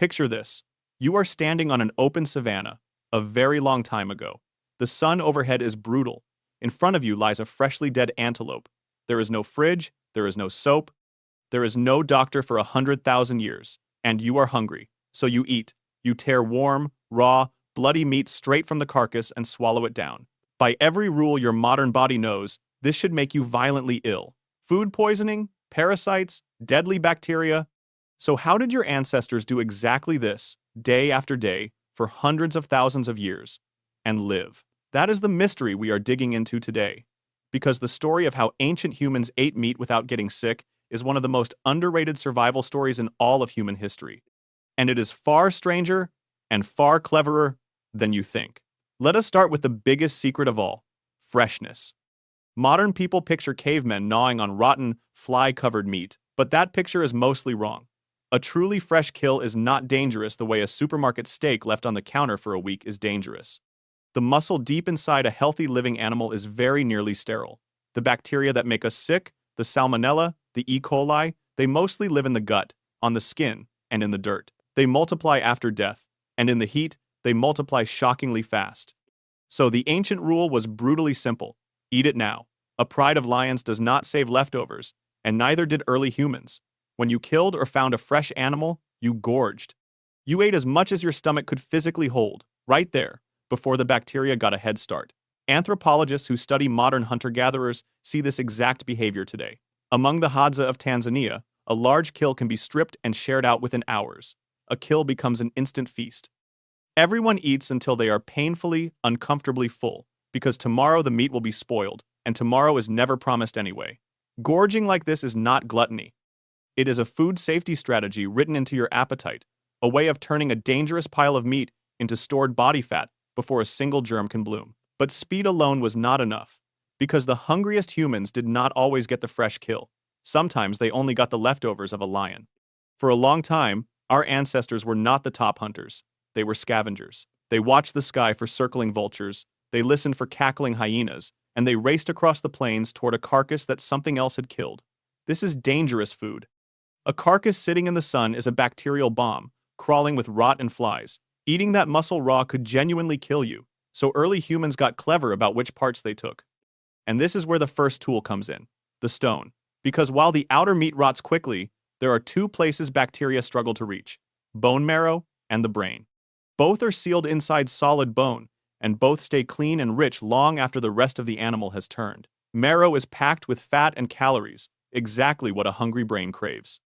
Picture this. You are standing on an open savanna, a very long time ago. The sun overhead is brutal. In front of you lies a freshly dead antelope. There is no fridge, there is no soap, there is no doctor for 100,000 years, and you are hungry. So you eat. You tear warm, raw, bloody meat straight from the carcass and swallow it down. By every rule your modern body knows, this should make you violently ill. Food poisoning, parasites, deadly bacteria. So how did your ancestors do exactly this, day after day, for hundreds of thousands of years, and live? That is the mystery we are digging into today. Because the story of how ancient humans ate meat without getting sick is one of the most underrated survival stories in all of human history. And it is far stranger and far cleverer than you think. Let us start with the biggest secret of all: freshness. Modern people picture cavemen gnawing on rotten, fly-covered meat, but that picture is mostly wrong. A truly fresh kill is not dangerous the way a supermarket steak left on the counter for a week is dangerous. The muscle deep inside a healthy living animal is very nearly sterile. The bacteria that make us sick, the Salmonella, the E. coli, they mostly live in the gut, on the skin, and in the dirt. They multiply after death, and in the heat, they multiply shockingly fast. So the ancient rule was brutally simple: eat it now. A pride of lions does not save leftovers, and neither did early humans. When you killed or found a fresh animal, you gorged. You ate as much as your stomach could physically hold, right there, before the bacteria got a head start. Anthropologists who study modern hunter-gatherers see this exact behavior today. Among the Hadza of Tanzania, a large kill can be stripped and shared out within hours. A kill becomes an instant feast. Everyone eats until they are painfully, uncomfortably full, because tomorrow the meat will be spoiled, and tomorrow is never promised anyway. Gorging like this is not gluttony. It is a food safety strategy written into your appetite, a way of turning a dangerous pile of meat into stored body fat before a single germ can bloom. But speed alone was not enough, because the hungriest humans did not always get the fresh kill. Sometimes they only got the leftovers of a lion. For a long time, our ancestors were not the top hunters. They were scavengers. They watched the sky for circling vultures, they listened for cackling hyenas, and they raced across the plains toward a carcass that something else had killed. This is dangerous food. A carcass sitting in the sun is a bacterial bomb, crawling with rot and flies. Eating that muscle raw could genuinely kill you, so early humans got clever about which parts they took. And this is where the first tool comes in: the stone. Because while the outer meat rots quickly, there are two places bacteria struggle to reach: bone marrow and the brain. Both are sealed inside solid bone, and both stay clean and rich long after the rest of the animal has turned. Marrow is packed with fat and calories, exactly what a hungry brain craves.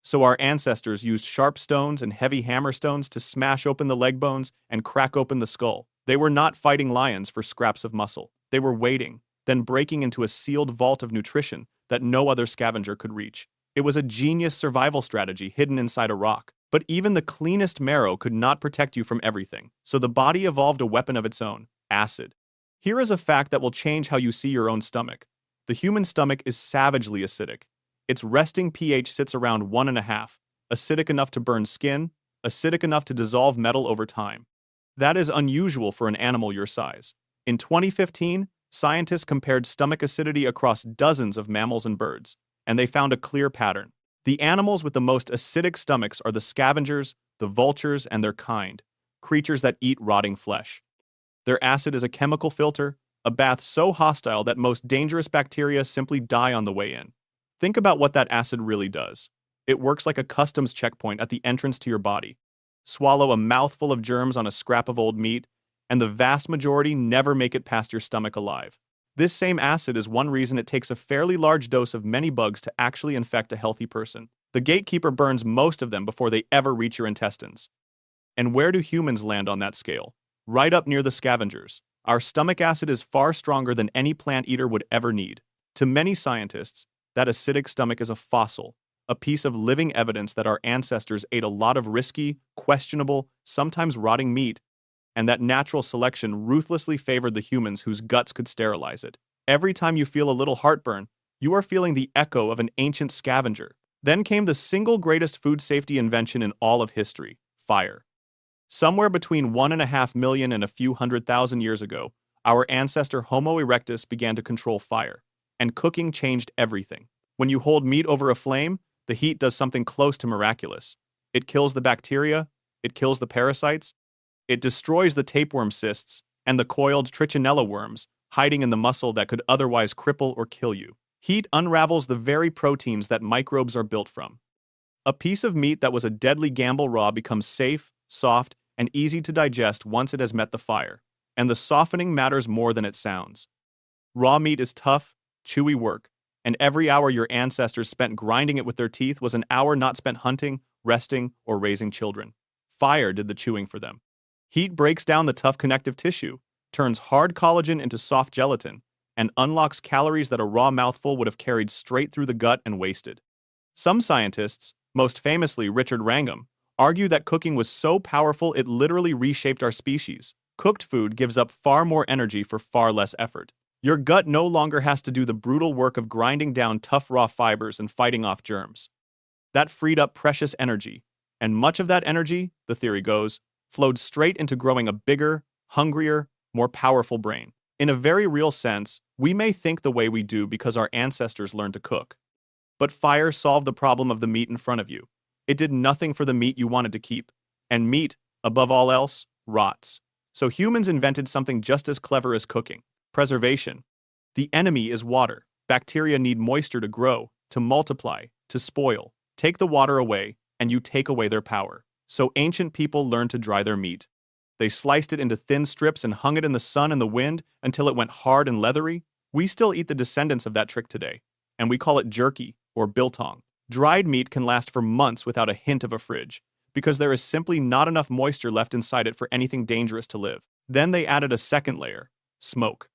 So our ancestors used sharp stones and heavy hammerstones to smash open the leg bones and crack open the skull. They were not fighting lions for scraps of muscle. They were waiting, then breaking into a sealed vault of nutrition that no other scavenger could reach. It was a genius survival strategy hidden inside a rock. But even the cleanest marrow could not protect you from everything, so the body evolved a weapon of its own: acid. Here is a fact that will change how you see your own stomach. The human stomach is savagely acidic. Its resting pH sits around 1.5, acidic enough to burn skin, acidic enough to dissolve metal over time. That is unusual for an animal your size. In 2015, scientists compared stomach acidity across dozens of mammals and birds, and they found a clear pattern. The animals with the most acidic stomachs are the scavengers, the vultures, and their kind, creatures that eat rotting flesh. Their acid is a chemical filter, a bath so hostile that most dangerous bacteria simply die on the way in. Think about what that acid really does. It works like a customs checkpoint at the entrance to your body. Swallow a mouthful of germs on a scrap of old meat, and the vast majority never make it past your stomach alive. This same acid is one reason it takes a fairly large dose of many bugs to actually infect a healthy person. The gatekeeper burns most of them before they ever reach your intestines. And where do humans land on that scale? Right up near the scavengers. Our stomach acid is far stronger than any plant eater would ever need. To many scientists, that acidic stomach is a fossil, a piece of living evidence that our ancestors ate a lot of risky, questionable, sometimes rotting meat, and that natural selection ruthlessly favored the humans whose guts could sterilize it. Every time you feel a little heartburn, you are feeling the echo of an ancient scavenger. Then came the single greatest food safety invention in all of history: fire. Somewhere between 1.5 million and a few 100,000 years ago, our ancestor Homo erectus began to control fire, and cooking changed everything. When you hold meat over a flame, the heat does something close to miraculous. It kills the bacteria, It kills the parasites, it destroys the tapeworm cysts and the coiled trichinella worms hiding in the muscle that could otherwise cripple or kill you. Heat unravels the very proteins that microbes are built from. A piece of meat that was a deadly gamble raw becomes safe, soft, and easy to digest once it has met the fire. And the softening matters more than it sounds. Raw meat is tough, chewy work, and every hour your ancestors spent grinding it with their teeth was an hour not spent hunting, resting, or raising children. Fire did the chewing for them. Heat breaks down the tough connective tissue, turns hard collagen into soft gelatin, and unlocks calories that a raw mouthful would have carried straight through the gut and wasted. Some scientists, most famously Richard Wrangham, argue that cooking was so powerful it literally reshaped our species. Cooked food gives up far more energy for far less effort. Your gut no longer has to do the brutal work of grinding down tough raw fibers and fighting off germs. That freed up precious energy, and much of that energy, the theory goes, flowed straight into growing a bigger, hungrier, more powerful brain. In a very real sense, we may think the way we do because our ancestors learned to cook. But fire solved the problem of the meat in front of you. It did nothing for the meat you wanted to keep. And meat, above all else, rots. So humans invented something just as clever as cooking: preservation. The enemy is water. Bacteria need moisture to grow, to multiply, to spoil. Take the water away, and you take away their power. So ancient people learned to dry their meat. They sliced it into thin strips and hung it in the sun and the wind until it went hard and leathery. We still eat the descendants of that trick today, and we call it jerky or biltong. Dried meat can last for months without a hint of a fridge, because there is simply not enough moisture left inside it for anything dangerous to live. Then they added a second layer: smoke.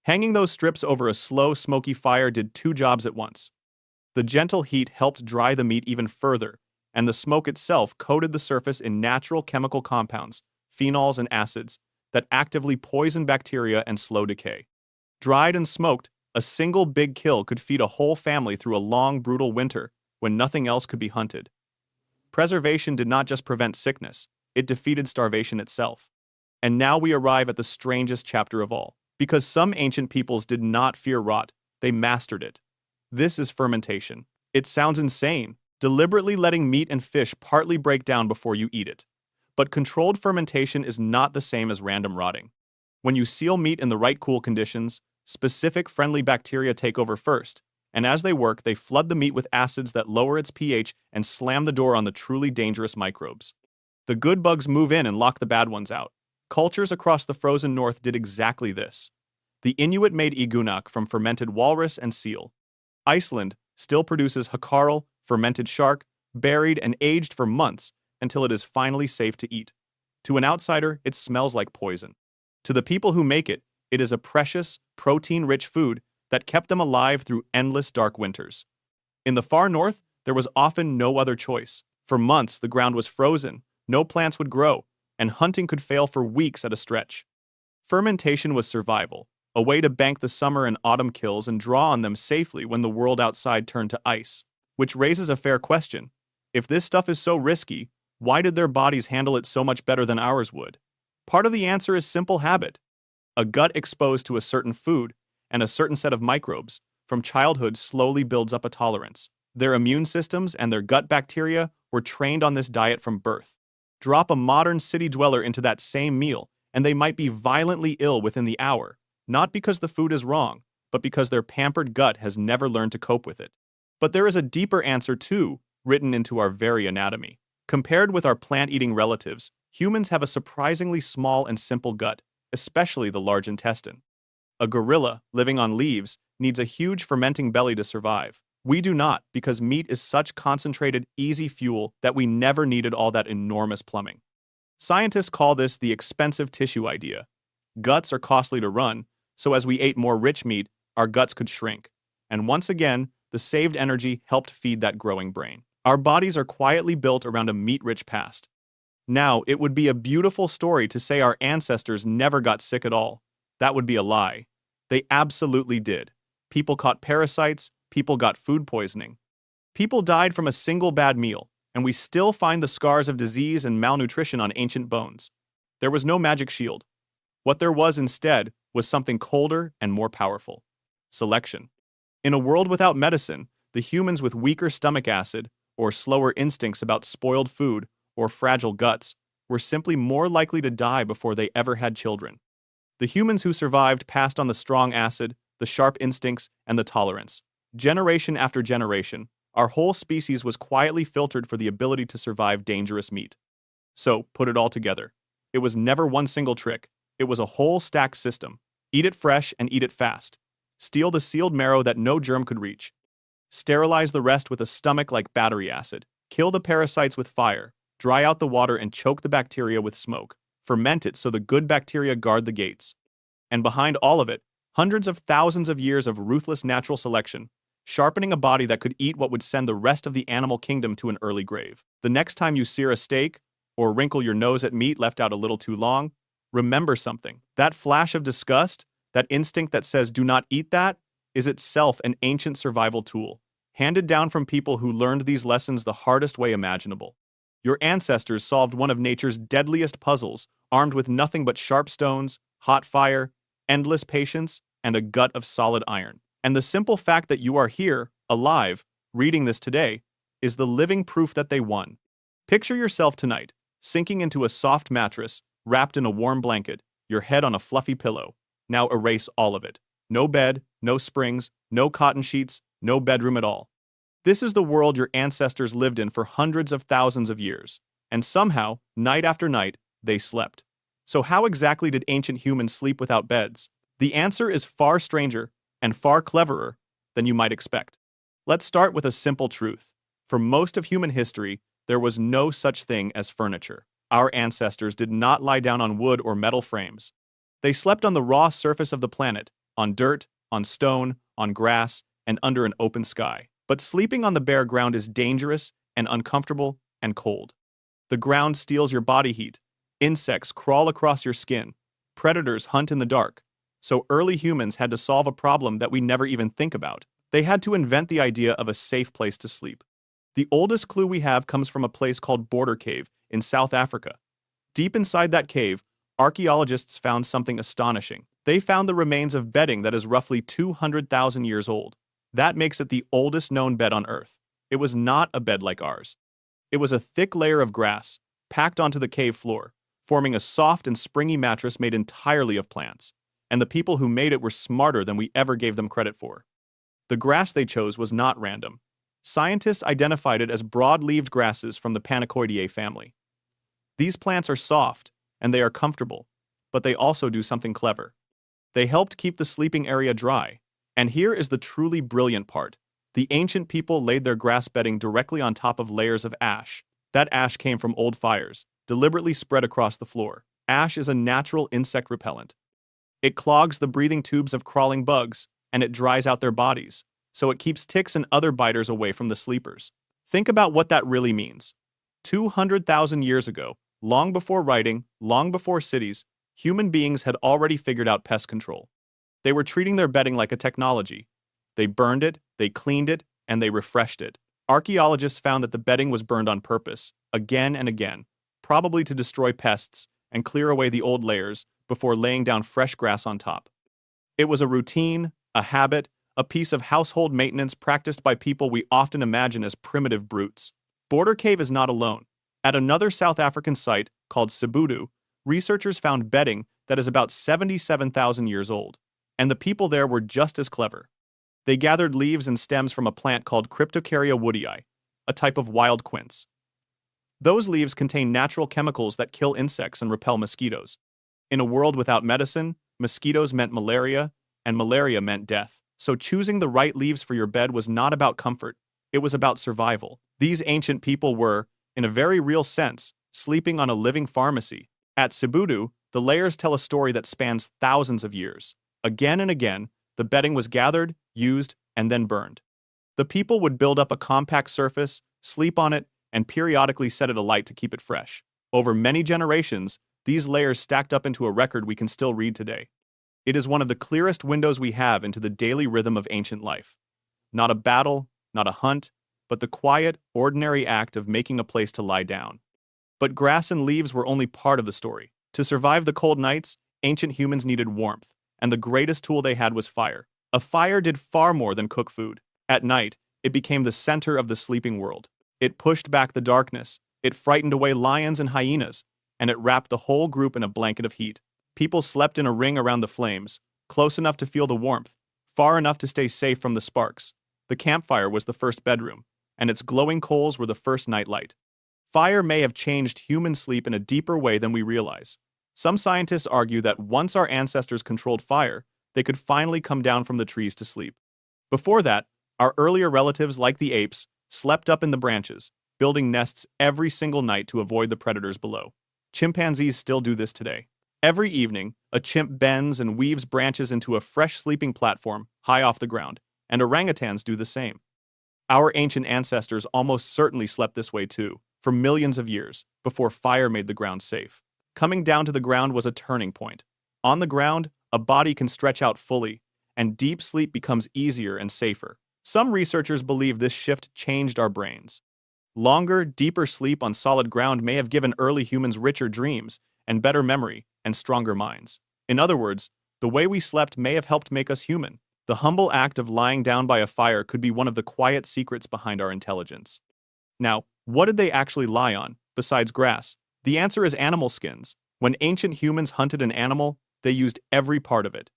Hanging those strips over a slow, smoky fire did two jobs at once. The gentle heat helped dry the meat even further, and the smoke itself coated the surface in natural chemical compounds, phenols and acids, that actively poison bacteria and slow decay. Dried and smoked, a single big kill could feed a whole family through a long, brutal winter when nothing else could be hunted. Preservation did not just prevent sickness, it defeated starvation itself. And now we arrive at the strangest chapter of all. Because some ancient peoples did not fear rot, they mastered it. This is fermentation. It sounds insane, deliberately letting meat and fish partly break down before you eat it. But controlled fermentation is not the same as random rotting. When you seal meat in the right cool conditions, specific friendly bacteria take over first, and as they work, they flood the meat with acids that lower its pH and slam the door on the truly dangerous microbes. The good bugs move in and lock the bad ones out. Cultures across the frozen north did exactly this. The Inuit made iguanak from fermented walrus and seal. Iceland still produces hakarl, fermented shark, buried and aged for months until it is finally safe to eat. To an outsider, it smells like poison. To the people who make it, it is a precious, protein-rich food that kept them alive through endless dark winters. In the far north, there was often no other choice. For months, the ground was frozen, no plants would grow, and hunting could fail for weeks at a stretch. Fermentation was survival, a way to bank the summer and autumn kills and draw on them safely when the world outside turned to ice. Which raises a fair question. If this stuff is so risky, why did their bodies handle it so much better than ours would? Part of the answer is simple habit. A gut exposed to a certain food and a certain set of microbes from childhood slowly builds up a tolerance. Their immune systems and their gut bacteria were trained on this diet from birth. Drop a modern city dweller into that same meal, and they might be violently ill within the hour, not because the food is wrong, but because their pampered gut has never learned to cope with it. But there is a deeper answer too, written into our very anatomy. Compared with our plant-eating relatives, humans have a surprisingly small and simple gut, especially the large intestine. A gorilla, living on leaves, needs a huge fermenting belly to survive. We do not, because meat is such concentrated, easy fuel that we never needed all that enormous plumbing. Scientists call this the expensive tissue idea. Guts are costly to run, so as we ate more rich meat, our guts could shrink. And once again, the saved energy helped feed that growing brain. Our bodies are quietly built around a meat-rich past. Now, it would be a beautiful story to say our ancestors never got sick at all. That would be a lie. They absolutely did. People caught parasites, people got food poisoning. People died from a single bad meal, and we still find the scars of disease and malnutrition on ancient bones. There was no magic shield. What there was instead was something colder and more powerful: selection. In a world without medicine, the humans with weaker stomach acid, or slower instincts about spoiled food, or fragile guts, were simply more likely to die before they ever had children. The humans who survived passed on the strong acid, the sharp instincts, and the tolerance. Generation after generation, our whole species was quietly filtered for the ability to survive dangerous meat. So, put it all together. It was never one single trick. It was a whole stacked system. Eat it fresh and eat it fast. Steal the sealed marrow that no germ could reach. Sterilize the rest with a stomach like battery acid. Kill the parasites with fire. Dry out the water and choke the bacteria with smoke. Ferment it so the good bacteria guard the gates. And behind all of it, hundreds of thousands of years of ruthless natural selection, sharpening a body that could eat what would send the rest of the animal kingdom to an early grave. The next time you sear a steak, or wrinkle your nose at meat left out a little too long, remember something. That flash of disgust, that instinct that says do not eat that, is itself an ancient survival tool, handed down from people who learned these lessons the hardest way imaginable. Your ancestors solved one of nature's deadliest puzzles, armed with nothing but sharp stones, hot fire, endless patience, and a gut of solid iron. And the simple fact that you are here, alive, reading this today, is the living proof that they won. Picture yourself tonight, sinking into a soft mattress, wrapped in a warm blanket, your head on a fluffy pillow. Now erase all of it. No bed, no springs, no cotton sheets, no bedroom at all. This is the world your ancestors lived in for hundreds of thousands of years. And somehow, night after night, they slept. So how exactly did ancient humans sleep without beds? The answer is far stranger and far cleverer than you might expect. Let's start with a simple truth. For most of human history, there was no such thing as furniture. Our ancestors did not lie down on wood or metal frames. They slept on the raw surface of the planet, on dirt, on stone, on grass, and under an open sky. But sleeping on the bare ground is dangerous and uncomfortable and cold. The ground steals your body heat. Insects crawl across your skin. Predators hunt in the dark. So early humans had to solve a problem that we never even think about. They had to invent the idea of a safe place to sleep. The oldest clue we have comes from a place called Border Cave in South Africa. Deep inside that cave, archaeologists found something astonishing. They found the remains of bedding that is roughly 200,000 years old. That makes it the oldest known bed on Earth. It was not a bed like ours. It was a thick layer of grass, packed onto the cave floor, forming a soft and springy mattress made entirely of plants. And the people who made it were smarter than we ever gave them credit for. The grass they chose was not random. Scientists identified it as broad-leaved grasses from the Panicoideae family. These plants are soft, and they are comfortable, but they also do something clever. They helped keep the sleeping area dry. And here is the truly brilliant part. The ancient people laid their grass bedding directly on top of layers of ash. That ash came from old fires, deliberately spread across the floor. Ash is a natural insect repellent. It clogs the breathing tubes of crawling bugs, and it dries out their bodies, so it keeps ticks and other biters away from the sleepers. Think about what that really means. 200,000 years ago, long before writing, long before cities, human beings had already figured out pest control. They were treating their bedding like a technology. They burned it, they cleaned it, and they refreshed it. Archaeologists found that the bedding was burned on purpose, again and again, probably to destroy pests and clear away the old layers before laying down fresh grass on top. It was a routine, a habit, a piece of household maintenance practiced by people we often imagine as primitive brutes. Border Cave is not alone. At another South African site, called Sibudu, researchers found bedding that is about 77,000 years old. And the people there were just as clever. They gathered leaves and stems from a plant called Cryptocarya woodii, a type of wild quince. Those leaves contain natural chemicals that kill insects and repel mosquitoes. In a world without medicine, mosquitoes meant malaria, and malaria meant death. So choosing the right leaves for your bed was not about comfort, it was about survival. These ancient people were, in a very real sense, sleeping on a living pharmacy. At Sibudu, the layers tell a story that spans thousands of years. Again and again, the bedding was gathered, used, and then burned. The people would build up a compact surface, sleep on it, and periodically set it alight to keep it fresh. Over many generations, these layers stacked up into a record we can still read today. It is one of the clearest windows we have into the daily rhythm of ancient life. Not a battle, not a hunt, but the quiet, ordinary act of making a place to lie down. But grass and leaves were only part of the story. To survive the cold nights, ancient humans needed warmth, and the greatest tool they had was fire. A fire did far more than cook food. At night, it became the center of the sleeping world. It pushed back the darkness. It frightened away lions and hyenas. and it wrapped the whole group in a blanket of heat. People slept in a ring around the flames, close enough to feel the warmth, far enough to stay safe from the sparks. The campfire was the first bedroom, and its glowing coals were the first nightlight. Fire may have changed human sleep in a deeper way than we realize. Some scientists argue that once our ancestors controlled fire, they could finally come down from the trees to sleep. Before that, our earlier relatives, like the apes, slept up in the branches, building nests every single night to avoid the predators below. Chimpanzees still do this today. Every evening, a chimp bends and weaves branches into a fresh sleeping platform high off the ground, and orangutans do the same. Our ancient ancestors almost certainly slept this way too, for millions of years, before fire made the ground safe. Coming down to the ground was a turning point. On the ground, a body can stretch out fully, and deep sleep becomes easier and safer. Some researchers believe this shift changed our brains. Longer, deeper sleep on solid ground may have given early humans richer dreams and better memory and stronger minds. In other words, the way we slept may have helped make us human. The humble act of lying down by a fire could be one of the quiet secrets behind our intelligence. Now, what did they actually lie on, besides grass? The answer is animal skins. When ancient humans hunted an animal, they used every part of it.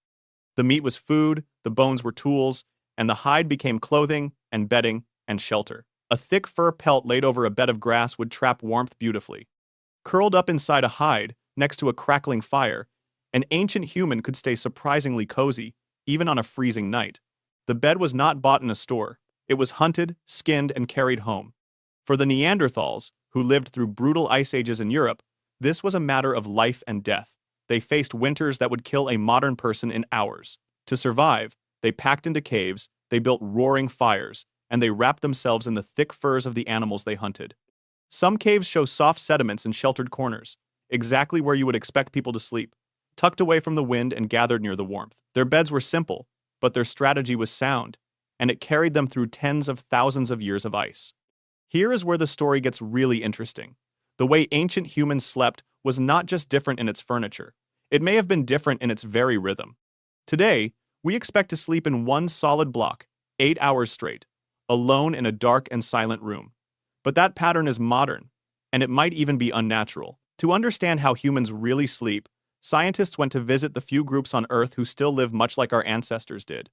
The meat was food, the bones were tools, and the hide became clothing and bedding and shelter. A thick fur pelt laid over a bed of grass would trap warmth beautifully. Curled up inside a hide, next to a crackling fire, an ancient human could stay surprisingly cozy, even on a freezing night. The bed was not bought in a store. It was hunted, skinned, and carried home. For the Neanderthals, who lived through brutal ice ages in Europe, this was a matter of life and death. They faced winters that would kill a modern person in hours. To survive, they packed into caves, they built roaring fires, and they wrapped themselves in the thick furs of the animals they hunted. Some caves show soft sediments in sheltered corners, exactly where you would expect people to sleep, tucked away from the wind and gathered near the warmth. Their beds were simple, but their strategy was sound, and it carried them through tens of thousands of years of ice. Here is where the story gets really interesting. The way ancient humans slept was not just different in its furniture. It may have been different in its very rhythm. Today, we expect to sleep in one solid block, 8 hours straight, alone in a dark and silent room. But that pattern is modern, and it might even be unnatural. To understand how humans really sleep, scientists went to visit the few groups on Earth who still live much like our ancestors did.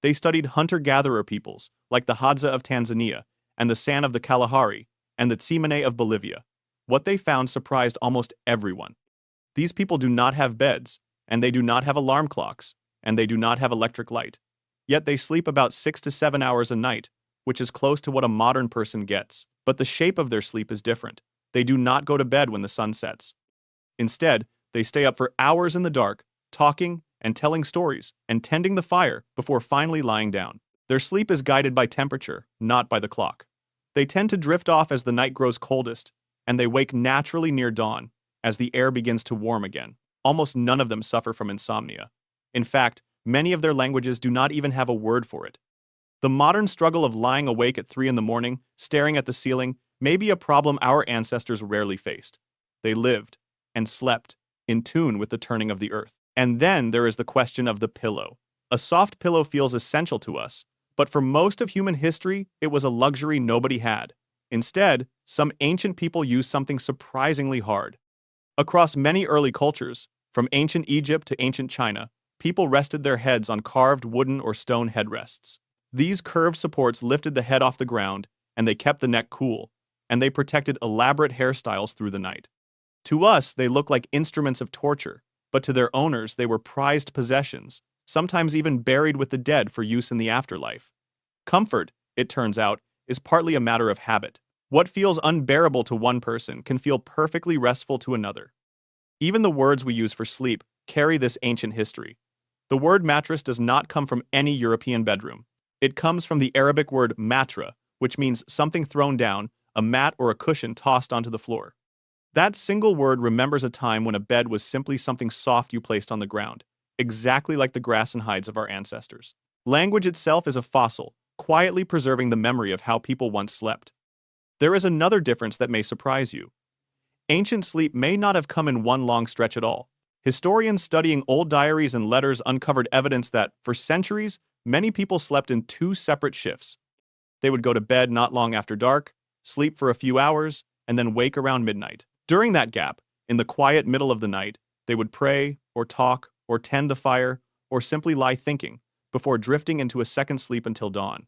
They studied hunter-gatherer peoples, like the Hadza of Tanzania, and the San of the Kalahari, and the Tsimane of Bolivia. What they found surprised almost everyone. These people do not have beds, and they do not have alarm clocks, and they do not have electric light. Yet they sleep about 6 to 7 hours a night, which is close to what a modern person gets. But the shape of their sleep is different. They do not go to bed when the sun sets. Instead, they stay up for hours in the dark, talking and telling stories and tending the fire before finally lying down. Their sleep is guided by temperature, not by the clock. They tend to drift off as the night grows coldest, and they wake naturally near dawn, as the air begins to warm again. Almost none of them suffer from insomnia. In fact, many of their languages do not even have a word for it. The modern struggle of lying awake at 3 in the morning, staring at the ceiling, may be a problem our ancestors rarely faced. They lived and slept in tune with the turning of the earth. And then there is the question of the pillow. A soft pillow feels essential to us, but for most of human history, it was a luxury nobody had. Instead, some ancient people used something surprisingly hard. Across many early cultures, from ancient Egypt to ancient China, people rested their heads on carved wooden or stone headrests. These curved supports lifted the head off the ground, and they kept the neck cool, and they protected elaborate hairstyles through the night. To us, they look like instruments of torture, but to their owners, they were prized possessions, sometimes even buried with the dead for use in the afterlife. Comfort, it turns out, is partly a matter of habit. What feels unbearable to one person can feel perfectly restful to another. Even the words we use for sleep carry this ancient history. The word mattress does not come from any European bedroom. It comes from the Arabic word matra, which means something thrown down, a mat or a cushion tossed onto the floor. That single word remembers a time when a bed was simply something soft you placed on the ground, exactly like the grass and hides of our ancestors. Language itself is a fossil, quietly preserving the memory of how people once slept. There is another difference that may surprise you. Ancient sleep may not have come in one long stretch at all. Historians studying old diaries and letters uncovered evidence that, for centuries, many people slept in 2 separate shifts. They would go to bed not long after dark, sleep for a few hours, and then wake around midnight. During that gap, In the quiet middle of the night, they would pray, or talk, or tend the fire, or simply lie thinking, before drifting into a second sleep until dawn.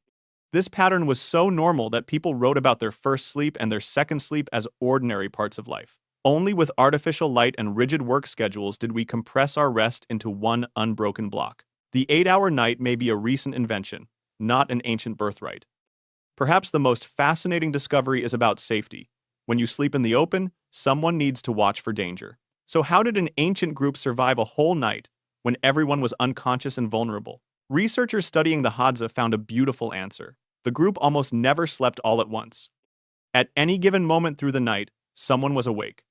This pattern was so normal that people wrote about their first sleep and their second sleep as ordinary parts of life. Only with artificial light and rigid work schedules did we compress our rest into one unbroken block. The 8-hour night may be a recent invention, not an ancient birthright. Perhaps the most fascinating discovery is about safety. When you sleep in the open, someone needs to watch for danger. So how did an ancient group survive a whole night when everyone was unconscious and vulnerable? Researchers studying the Hadza found a beautiful answer. The group almost never slept all at once. At any given moment through the night, someone was awake.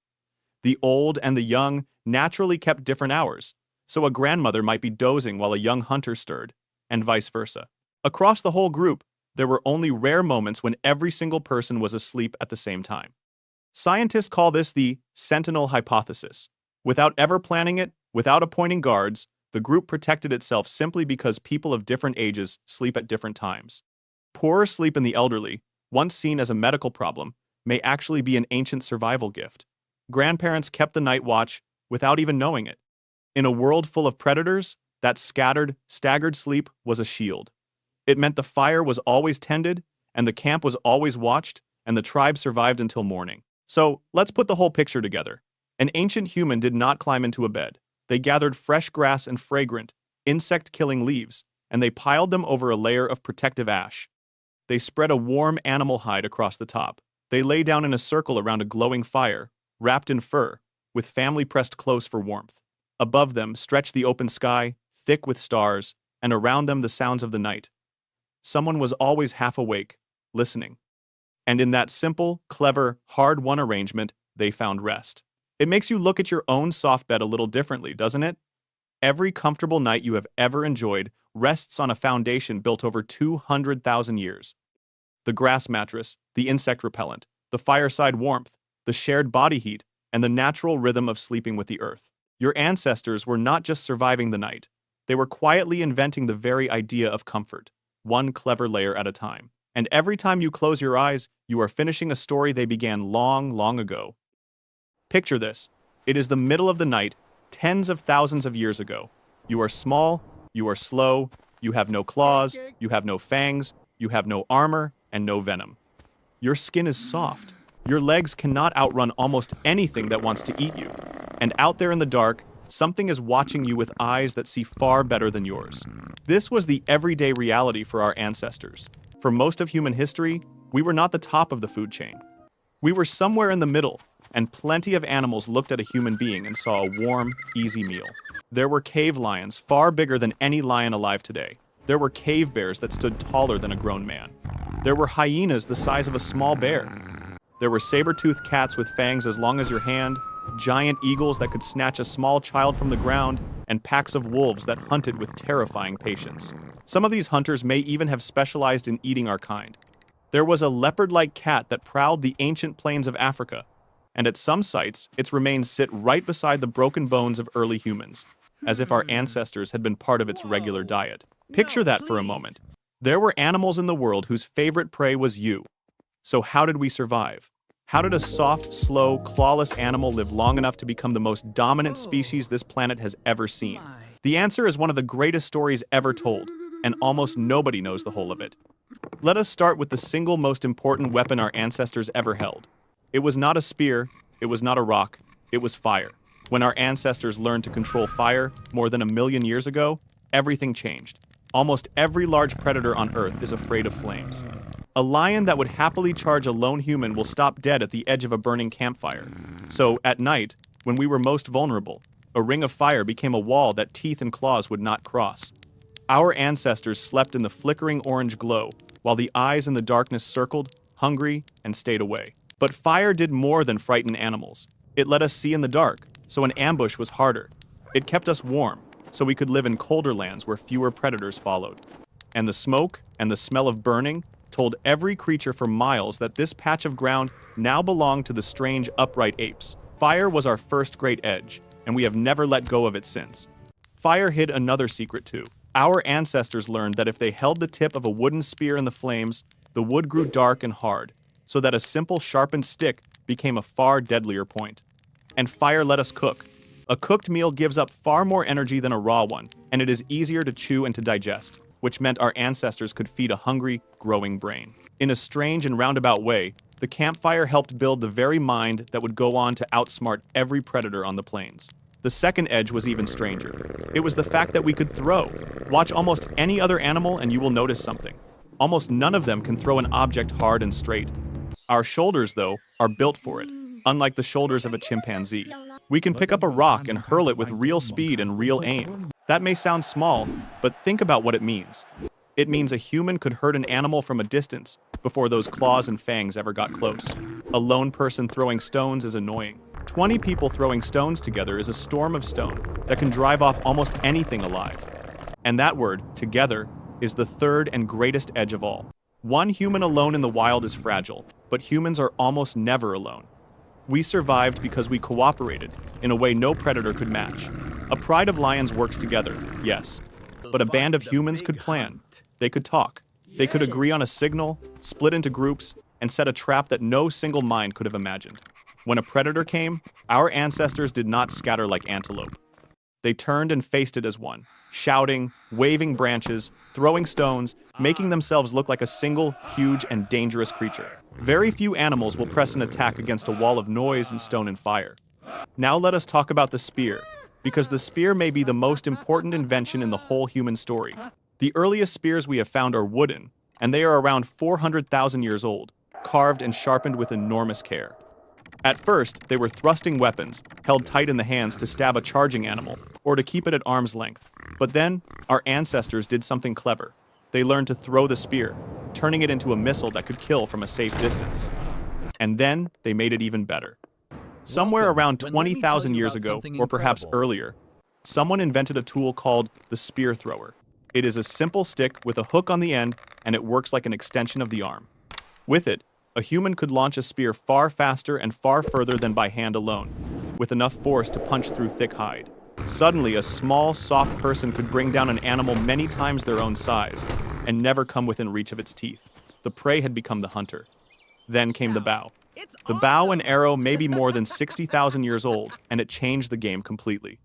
The old and the young naturally kept different hours, so a grandmother might be dozing while a young hunter stirred, and vice versa. Across the whole group, there were only rare moments when every single person was asleep at the same time. Scientists call this the sentinel hypothesis. Without ever planning it, without appointing guards, the group protected itself simply because people of different ages sleep at different times. Poorer sleep in the elderly, once seen as a medical problem, may actually be an ancient survival gift. Grandparents kept the night watch without even knowing it. In a world full of predators, that scattered, staggered sleep was a shield. It meant the fire was always tended, and the camp was always watched, and the tribe survived until morning. So, let's put the whole picture together. An ancient human did not climb into a bed. They gathered fresh grass and fragrant, insect-killing leaves, and they piled them over a layer of protective ash. They spread a warm animal hide across the top. They lay down in a circle around a glowing fire, wrapped in fur, with family pressed close for warmth. Above them stretched the open sky, thick with stars, and around them the sounds of the night. Someone was always half awake, listening. And in that simple, clever, hard-won arrangement, they found rest. It makes you look at your own soft bed a little differently, doesn't it? Every comfortable night you have ever enjoyed rests on a foundation built over 200,000 years. The grass mattress, the insect repellent, the fireside warmth, the shared body heat, and the natural rhythm of sleeping with the earth. Your ancestors were not just surviving the night. They were quietly inventing the very idea of comfort, one clever layer at a time. And every time you close your eyes, you are finishing a story they began long, long ago. Picture this. It is the middle of the night, tens of thousands of years ago. You are small, you are slow, you have no claws, you have no fangs, you have no armor, and no venom. Your skin is soft. Your legs cannot outrun almost anything that wants to eat you. And out there in the dark, something is watching you with eyes that see far better than yours. This was the everyday reality for our ancestors. For most of human history, we were not the top of the food chain. We were somewhere in the middle, and plenty of animals looked at a human being and saw a warm, easy meal. There were cave lions far bigger than any lion alive today. There were cave bears that stood taller than a grown man. There were hyenas the size of a small bear. There were saber-toothed cats with fangs as long as your hand, giant eagles that could snatch a small child from the ground, and packs of wolves that hunted with terrifying patience. Some of these hunters may even have specialized in eating our kind. There was a leopard-like cat that prowled the ancient plains of Africa, and at some sites, its remains sit right beside the broken bones of early humans, as if our ancestors had been part of its regular diet. Picture that for a moment. There were animals in the world whose favorite prey was you. So how did we survive? How did a soft, slow, clawless animal live long enough to become the most dominant species this planet has ever seen? The answer is one of the greatest stories ever told, and almost nobody knows the whole of it. Let us start with the single most important weapon our ancestors ever held. It was not a spear, it was not a rock, it was fire. When our ancestors learned to control fire more than 1 million years ago, everything changed. Almost every large predator on Earth is afraid of flames. A lion that would happily charge a lone human will stop dead at the edge of a burning campfire. So, at night, when we were most vulnerable, a ring of fire became a wall that teeth and claws would not cross. Our ancestors slept in the flickering orange glow, while the eyes in the darkness circled, hungry, and stayed away. But fire did more than frighten animals. It let us see in the dark, so an ambush was harder. It kept us warm, so we could live in colder lands where fewer predators followed. And the smoke and the smell of burning told every creature for miles that this patch of ground now belonged to the strange upright apes. Fire was our first great edge, and we have never let go of it since. Fire hid another secret too. Our ancestors learned that if they held the tip of a wooden spear in the flames, the wood grew dark and hard, so that a simple sharpened stick became a far deadlier point. and fire let us cook. A cooked meal gives up far more energy than a raw one, and it is easier to chew and to digest, which meant our ancestors could feed a hungry, growing brain. In a strange and roundabout way, the campfire helped build the very mind that would go on to outsmart every predator on the plains. The second edge was even stranger. It was the fact that we could throw. Watch almost any other animal and you will notice something. Almost none of them can throw an object hard and straight. Our shoulders, though, are built for it, unlike the shoulders of a chimpanzee. We can pick up a rock and hurl it with real speed and real aim. That may sound small, but think about what it means. It means a human could hurt an animal from a distance before those claws and fangs ever got close. A lone person throwing stones is annoying. 20 people throwing stones together is a storm of stone that can drive off almost anything alive. And that word, together, is the third and greatest edge of all. One human alone in the wild is fragile, but humans are almost never alone. We survived because we cooperated in a way no predator could match. A pride of lions works together, yes, but a band of humans could plan. They could talk. They could agree on a signal, split into groups, and set a trap that no single mind could have imagined. When a predator came, our ancestors did not scatter like antelope. They turned and faced it as one, shouting, waving branches, throwing stones, making themselves look like a single, huge, and dangerous creature. Very few animals will press an attack against a wall of noise and stone and fire. Now let us talk about the spear, because the spear may be the most important invention in the whole human story. The earliest spears we have found are wooden, and they are around 400,000 years old, carved and sharpened with enormous care. At first, they were thrusting weapons, held tight in the hands to stab a charging animal, or to keep it at arm's length. But then, our ancestors did something clever. They learned to throw the spear, turning it into a missile that could kill from a safe distance. And then, they made it even better. Somewhere around 20,000 years ago, or perhaps earlier, someone invented a tool called the spear thrower. It is a simple stick with a hook on the end, and it works like an extension of the arm. With it, a human could launch a spear far faster and far further than by hand alone, with enough force to punch through thick hide. Suddenly, a small, soft person could bring down an animal many times their own size, and never come within reach of its teeth. The prey had become the hunter. Then came the bow. The bow and arrow may be more than 60,000 years old, and it changed the game completely.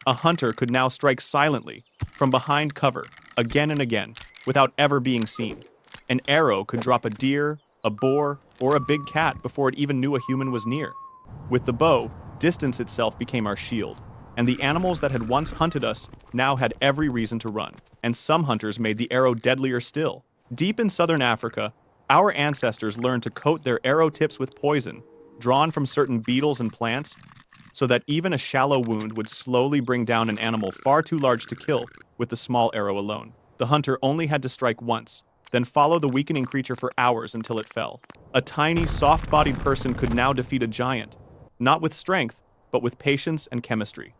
A hunter could now strike silently, from behind cover, again and again, without ever being seen. An arrow could drop a deer, a boar, or a big cat before it even knew a human was near. With the bow, distance itself became our shield, and the animals that had once hunted us now had every reason to run. And some hunters made the arrow deadlier still. Deep in southern Africa, our ancestors learned to coat their arrow tips with poison, drawn from certain beetles and plants, so that even a shallow wound would slowly bring down an animal far too large to kill with the small arrow alone. The hunter only had to strike once, then follow the weakening creature for hours until it fell. A tiny, soft-bodied person could now defeat a giant, not with strength, but with patience and chemistry.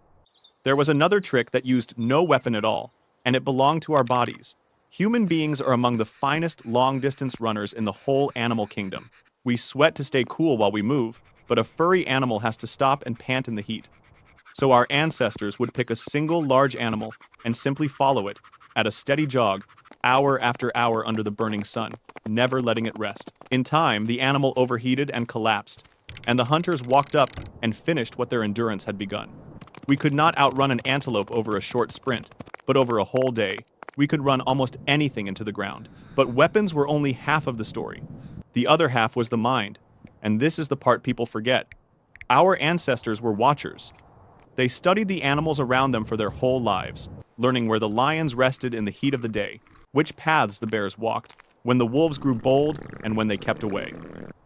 There was another trick that used no weapon at all, and it belonged to our bodies. Human beings are among the finest long-distance runners in the whole animal kingdom. We sweat to stay cool while we move, but a furry animal has to stop and pant in the heat. So our ancestors would pick a single large animal and simply follow it, at a steady jog, hour after hour under the burning sun, never letting it rest. In time, the animal overheated and collapsed, and the hunters walked up and finished what their endurance had begun. We could not outrun an antelope over a short sprint, but over a whole day, we could run almost anything into the ground. But weapons were only half of the story. The other half was the mind, and this is the part people forget. Our ancestors were watchers. They studied the animals around them for their whole lives, learning where the lions rested in the heat of the day, which paths the bears walked, when the wolves grew bold, and when they kept away.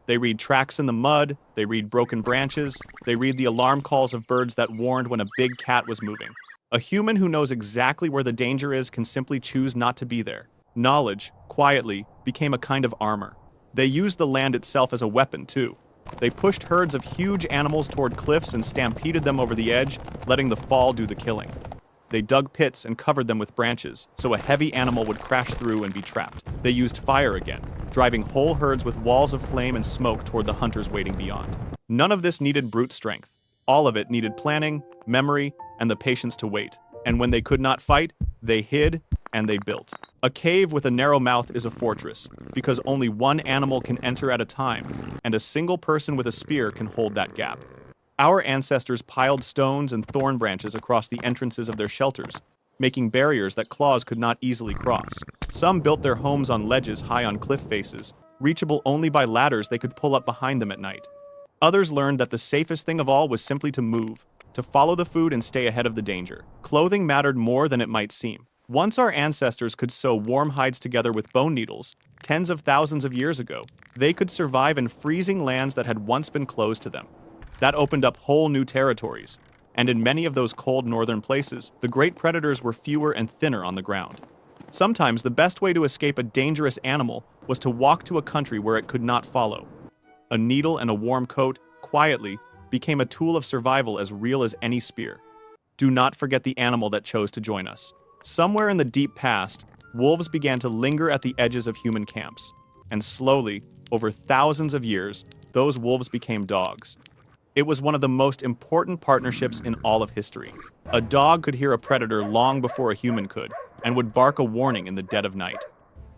They read tracks in the mud, they read broken branches, they read the alarm calls of birds that warned when a big cat was moving. A human who knows exactly where the danger is can simply choose not to be there. Knowledge, quietly, became a kind of armor. They used the land itself as a weapon, too. They pushed herds of huge animals toward cliffs and stampeded them over the edge, letting the fall do the killing. They dug pits and covered them with branches, so a heavy animal would crash through and be trapped. They used fire again, driving whole herds with walls of flame and smoke toward the hunters waiting beyond. None of this needed brute strength. All of it needed planning, memory, and the patience to wait. And when they could not fight, they hid and they built. A cave with a narrow mouth is a fortress, because only one animal can enter at a time, and a single person with a spear can hold that gap. Our ancestors piled stones and thorn branches across the entrances of their shelters, making barriers that claws could not easily cross. Some built their homes on ledges high on cliff faces, reachable only by ladders they could pull up behind them at night. Others learned that the safest thing of all was simply to move, to follow the food and stay ahead of the danger. Clothing mattered more than it might seem. Once our ancestors could sew warm hides together with bone needles, tens of thousands of years ago, they could survive in freezing lands that had once been closed to them. That opened up whole new territories, and in many of those cold northern places, the great predators were fewer and thinner on the ground. Sometimes the best way to escape a dangerous animal was to walk to a country where it could not follow. A needle and a warm coat, quietly, became a tool of survival as real as any spear. Do not forget the animal that chose to join us. Somewhere in the deep past, wolves began to linger at the edges of human camps, and slowly, over thousands of years, those wolves became dogs. It was one of the most important partnerships in all of history. A dog could hear a predator long before a human could, and would bark a warning in the dead of night.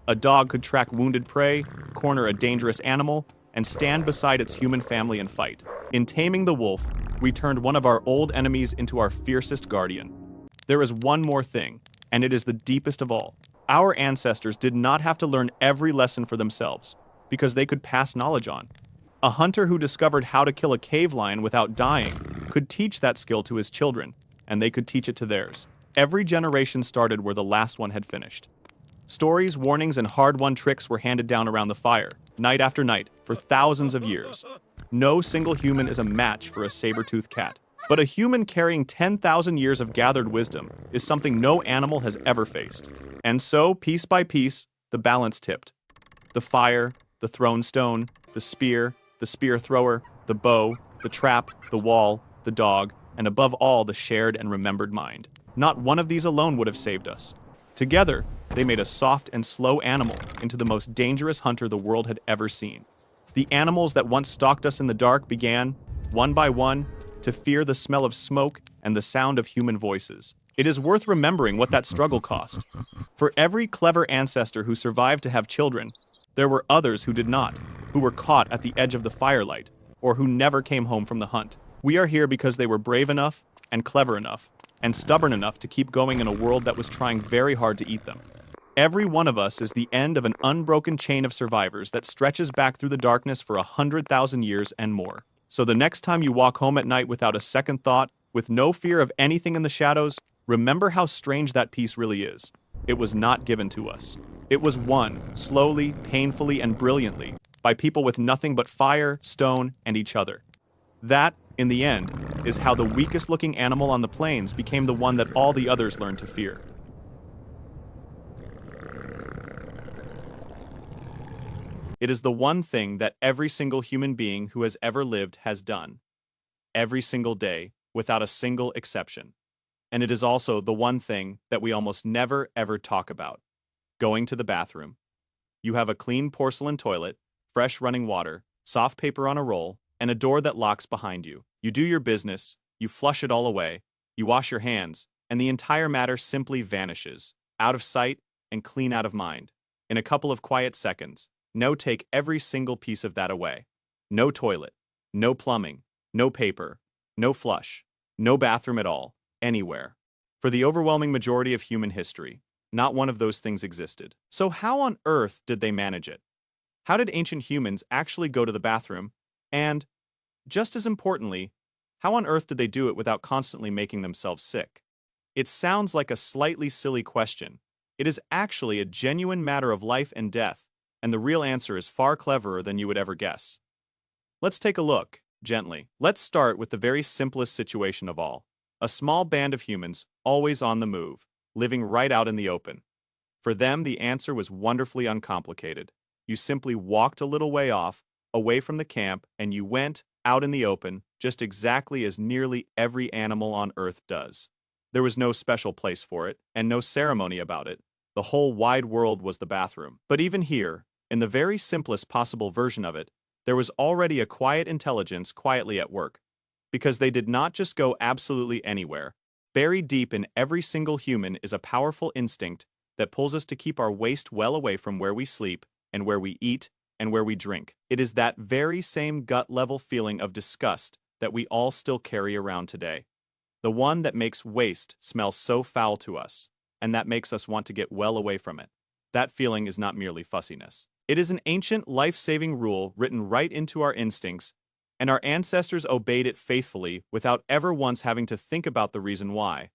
A dog could track wounded prey, corner a dangerous animal, and stand beside its human family and fight. In taming the wolf, we turned one of our old enemies into our fiercest guardian. There is one more thing, and it is the deepest of all. Our ancestors did not have to learn every lesson for themselves, because they could pass knowledge on. A hunter who discovered how to kill a cave lion without dying could teach that skill to his children, and they could teach it to theirs. Every generation started where the last one had finished. Stories, warnings, and hard-won tricks were handed down around the fire, night after night, for thousands of years. No single human is a match for a saber-toothed cat. But a human carrying 10,000 years of gathered wisdom is something no animal has ever faced. And so, piece by piece, the balance tipped. The fire, the thrown stone, the spear thrower, the bow, the trap, the wall, the dog, and above all, the shared and remembered mind. Not one of these alone would have saved us. Together, they made a soft and slow animal into the most dangerous hunter the world had ever seen. The animals that once stalked us in the dark began, one by one, to fear the smell of smoke and the sound of human voices. It is worth remembering what that struggle cost. For every clever ancestor who survived to have children, there were others who did not, who were caught at the edge of the firelight, or who never came home from the hunt. We are here because they were brave enough, and clever enough, and stubborn enough to keep going in a world that was trying very hard to eat them. Every one of us is the end of an unbroken chain of survivors that stretches back through the darkness for 100,000 years and more. So the next time you walk home at night without a second thought, with no fear of anything in the shadows, remember how strange that peace really is. It was not given to us. It was won, slowly, painfully, and brilliantly, by people with nothing but fire, stone, and each other. That, in the end, is how the weakest-looking animal on the plains became the one that all the others learned to fear. It is the one thing that every single human being who has ever lived has done. Every single day, without a single exception. And it is also the one thing that we almost never ever talk about. Going to the bathroom. You have a clean porcelain toilet, fresh running water, soft paper on a roll, and a door that locks behind you. You do your business, you flush it all away, you wash your hands, and the entire matter simply vanishes, out of sight and clean out of mind. In a couple of quiet seconds, now take every single piece of that away. No toilet, no plumbing, no paper, no flush, no bathroom at all, anywhere. For the overwhelming majority of human history, not one of those things existed. So how on earth did they manage it? How did ancient humans actually go to the bathroom? And, just as importantly, how on earth did they do it without constantly making themselves sick? It sounds like a slightly silly question. It is actually a genuine matter of life and death, and the real answer is far cleverer than you would ever guess. Let's take a look, gently. Let's start with the very simplest situation of all. A small band of humans, always on the move, living right out in the open. For them, the answer was wonderfully uncomplicated. You simply walked a little way off, away from the camp, and you went out in the open, just exactly as nearly every animal on Earth does. There was no special place for it, and no ceremony about it. The whole wide world was the bathroom. But even here, in the very simplest possible version of it, there was already a quiet intelligence quietly at work. Because they did not just go absolutely anywhere. Buried deep in every single human is a powerful instinct that pulls us to keep our waste well away from where we sleep, and where we eat, and where we drink. It is that very same gut-level feeling of disgust that we all still carry around today. The one that makes waste smell so foul to us, and that makes us want to get well away from it. That feeling is not merely fussiness. It is an ancient, life-saving rule written right into our instincts, and our ancestors obeyed it faithfully without ever once having to think about the reason why.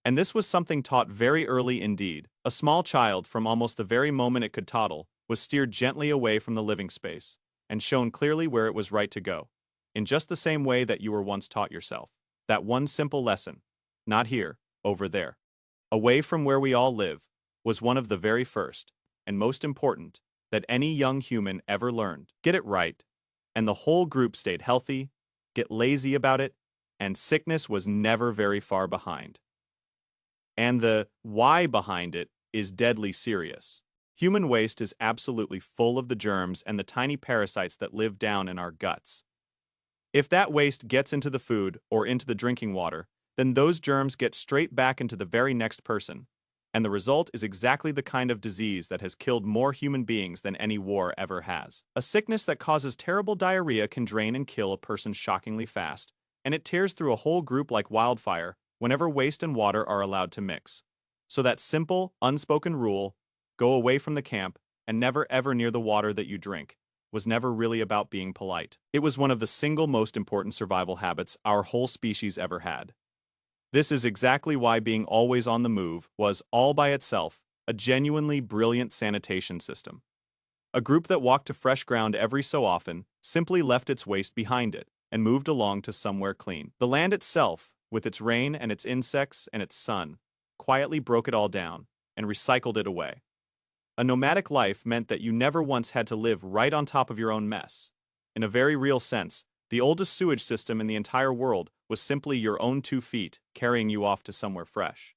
And this was something taught very early indeed. A small child, from almost the very moment it could toddle, was steered gently away from the living space, and shown clearly where it was right to go, in just the same way that you were once taught yourself. That one simple lesson, not here, over there, away from where we all live, was one of the very first, and most important, that any young human ever learned. Get it right, and the whole group stayed healthy, get lazy about it, and sickness was never very far behind. And the why behind it is deadly serious. Human waste is absolutely full of the germs and the tiny parasites that live down in our guts. If that waste gets into the food or into the drinking water, then those germs get straight back into the very next person. And the result is exactly the kind of disease that has killed more human beings than any war ever has. A sickness that causes terrible diarrhea can drain and kill a person shockingly fast, and it tears through a whole group like wildfire whenever waste and water are allowed to mix. So that simple, unspoken rule, go away from the camp and never ever near the water that you drink, was never really about being polite. It was one of the single most important survival habits our whole species ever had. This is exactly why being always on the move was, all by itself, a genuinely brilliant sanitation system. A group that walked to fresh ground every so often simply left its waste behind it and moved along to somewhere clean. The land itself, with its rain and its insects and its sun, quietly broke it all down and recycled it away. A nomadic life meant that you never once had to live right on top of your own mess. In a very real sense, the oldest sewage system in the entire world was simply your own 2 feet carrying you off to somewhere fresh.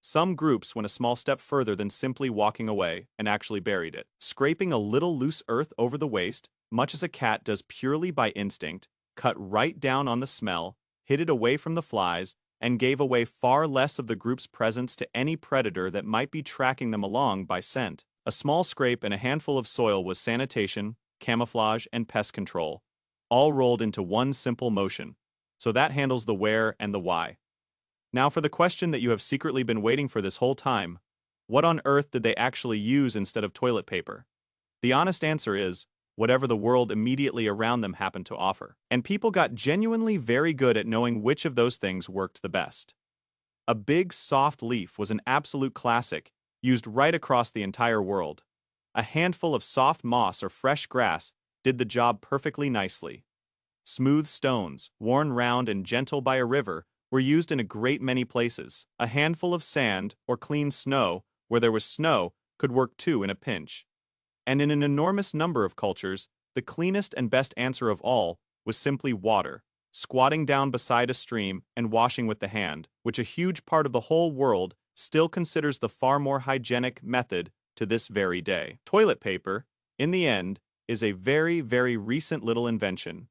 Some groups went a small step further than simply walking away and actually buried it, scraping a little loose earth over the waste, much as a cat does purely by instinct, cut right down on the smell, hid it away from the flies, and gave away far less of the group's presence to any predator that might be tracking them along by scent. A small scrape and a handful of soil was sanitation, camouflage, and pest control, all rolled into one simple motion. So that handles the where and the why. Now for the question that you have secretly been waiting for this whole time: what on earth did they actually use instead of toilet paper? The honest answer is, whatever the world immediately around them happened to offer. And people got genuinely very good at knowing which of those things worked the best. A big, soft leaf was an absolute classic, used right across the entire world. A handful of soft moss or fresh grass did the job perfectly nicely. Smooth stones, worn round and gentle by a river, were used in a great many places. A handful of sand or clean snow, where there was snow, could work too in a pinch. And in an enormous number of cultures, the cleanest and best answer of all was simply water, squatting down beside a stream and washing with the hand, which a huge part of the whole world still considers the far more hygienic method to this very day. Toilet paper, in the end, is a very, very recent little invention.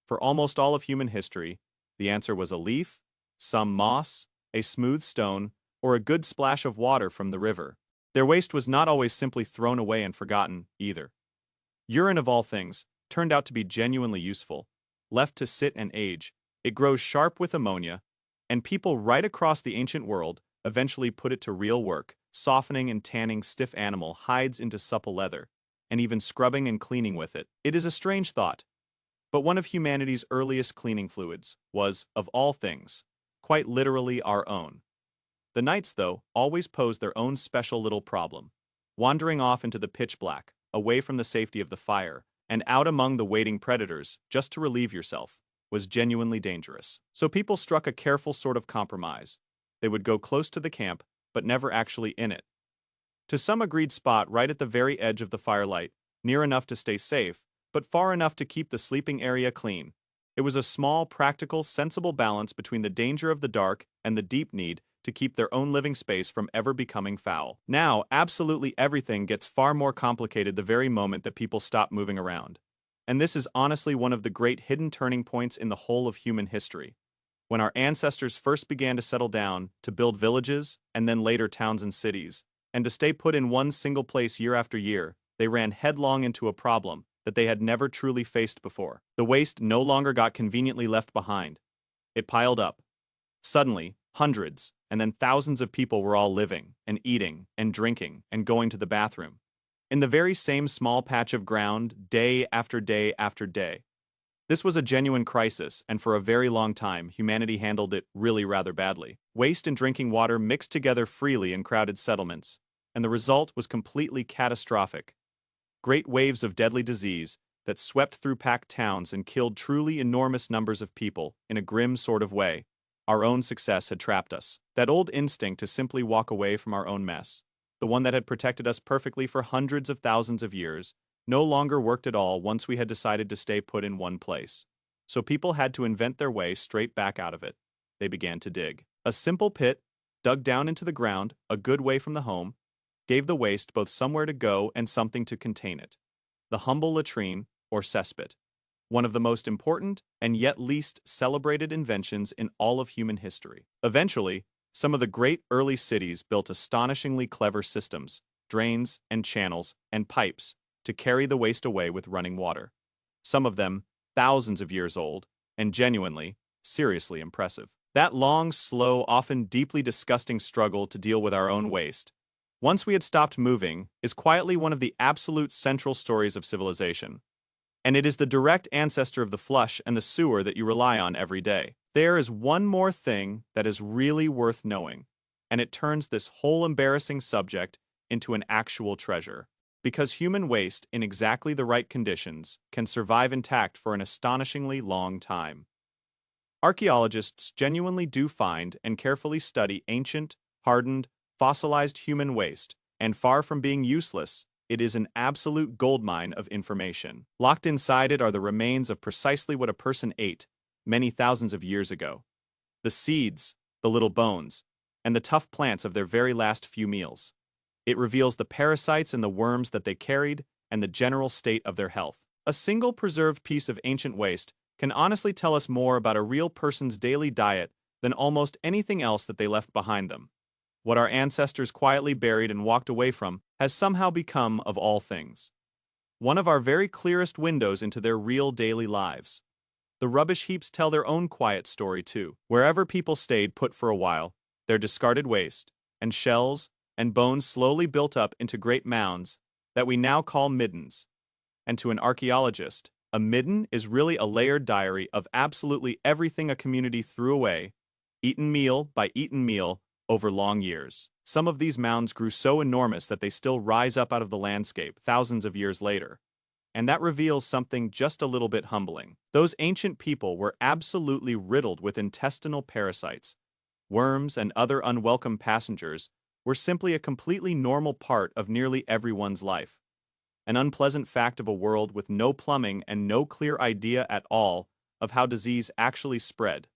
For almost all of human history, the answer was a leaf, some moss, a smooth stone, or a good splash of water from the river. Their waste was not always simply thrown away and forgotten, either. Urine, of all things, turned out to be genuinely useful. Left to sit and age, it grows sharp with ammonia, and people right across the ancient world eventually put it to real work, softening and tanning stiff animal hides into supple leather, and even scrubbing and cleaning with it. It is a strange thought, but one of humanity's earliest cleaning fluids was, of all things, quite literally our own. The knights, though, always posed their own special little problem. Wandering off into the pitch black, away from the safety of the fire, and out among the waiting predators, just to relieve yourself, was genuinely dangerous. So people struck a careful sort of compromise. They would go close to the camp, but never actually in it. To some agreed spot right at the very edge of the firelight, near enough to stay safe, but far enough to keep the sleeping area clean. It was a small, practical, sensible balance between the danger of the dark and the deep need to keep their own living space from ever becoming foul. Now, absolutely everything gets far more complicated the very moment that people stop moving around. And this is honestly one of the great hidden turning points in the whole of human history. When our ancestors first began to settle down, to build villages, and then later towns and cities, and to stay put in one single place year after year, they ran headlong into a problem that they had never truly faced before. The waste no longer got conveniently left behind. It piled up. Suddenly, hundreds, and then thousands of people were all living, and eating, and drinking, and going to the bathroom. In the very same small patch of ground, day after day after day. This was a genuine crisis, and for a very long time, humanity handled it really rather badly. Waste and drinking water mixed together freely in crowded settlements, and the result was completely catastrophic. Great waves of deadly disease that swept through packed towns and killed truly enormous numbers of people in a grim sort of way. Our own success had trapped us. That old instinct to simply walk away from our own mess, the one that had protected us perfectly for hundreds of thousands of years, no longer worked at all once we had decided to stay put in one place. So people had to invent their way straight back out of it. They began to dig. A simple pit, dug down into the ground, a good way from the home, gave the waste both somewhere to go and something to contain it. The humble latrine, or cesspit. One of the most important and yet least celebrated inventions in all of human history. Eventually, some of the great early cities built astonishingly clever systems, drains and channels and pipes, to carry the waste away with running water. Some of them, thousands of years old, and genuinely, seriously impressive. That long, slow, often deeply disgusting struggle to deal with our own waste, once we had stopped moving, is quietly one of the absolute central stories of civilization. And it is the direct ancestor of the flush and the sewer that you rely on every day. There is one more thing that is really worth knowing, and it turns this whole embarrassing subject into an actual treasure. Because human waste, in exactly the right conditions, can survive intact for an astonishingly long time. Archaeologists genuinely do find and carefully study ancient, hardened, fossilized human waste, and far from being useless, it is an absolute goldmine of information. Locked inside it are the remains of precisely what a person ate many thousands of years ago. The seeds, the little bones, and the tough plants of their very last few meals. It reveals the parasites and the worms that they carried and the general state of their health. A single preserved piece of ancient waste can honestly tell us more about a real person's daily diet than almost anything else that they left behind them. What our ancestors quietly buried and walked away from has somehow become, of all things, one of our very clearest windows into their real daily lives. The rubbish heaps tell their own quiet story too. Wherever people stayed put for a while, their discarded waste, and shells, and bones slowly built up into great mounds that we now call middens. And to an archaeologist, a midden is really a layered diary of absolutely everything a community threw away, eaten meal by eaten meal, over long years. Some of these mounds grew so enormous that they still rise up out of the landscape thousands of years later. And that reveals something just a little bit humbling. Those ancient people were absolutely riddled with intestinal parasites. Worms and other unwelcome passengers were simply a completely normal part of nearly everyone's life. An unpleasant fact of a world with no plumbing and no clear idea at all of how disease actually spread.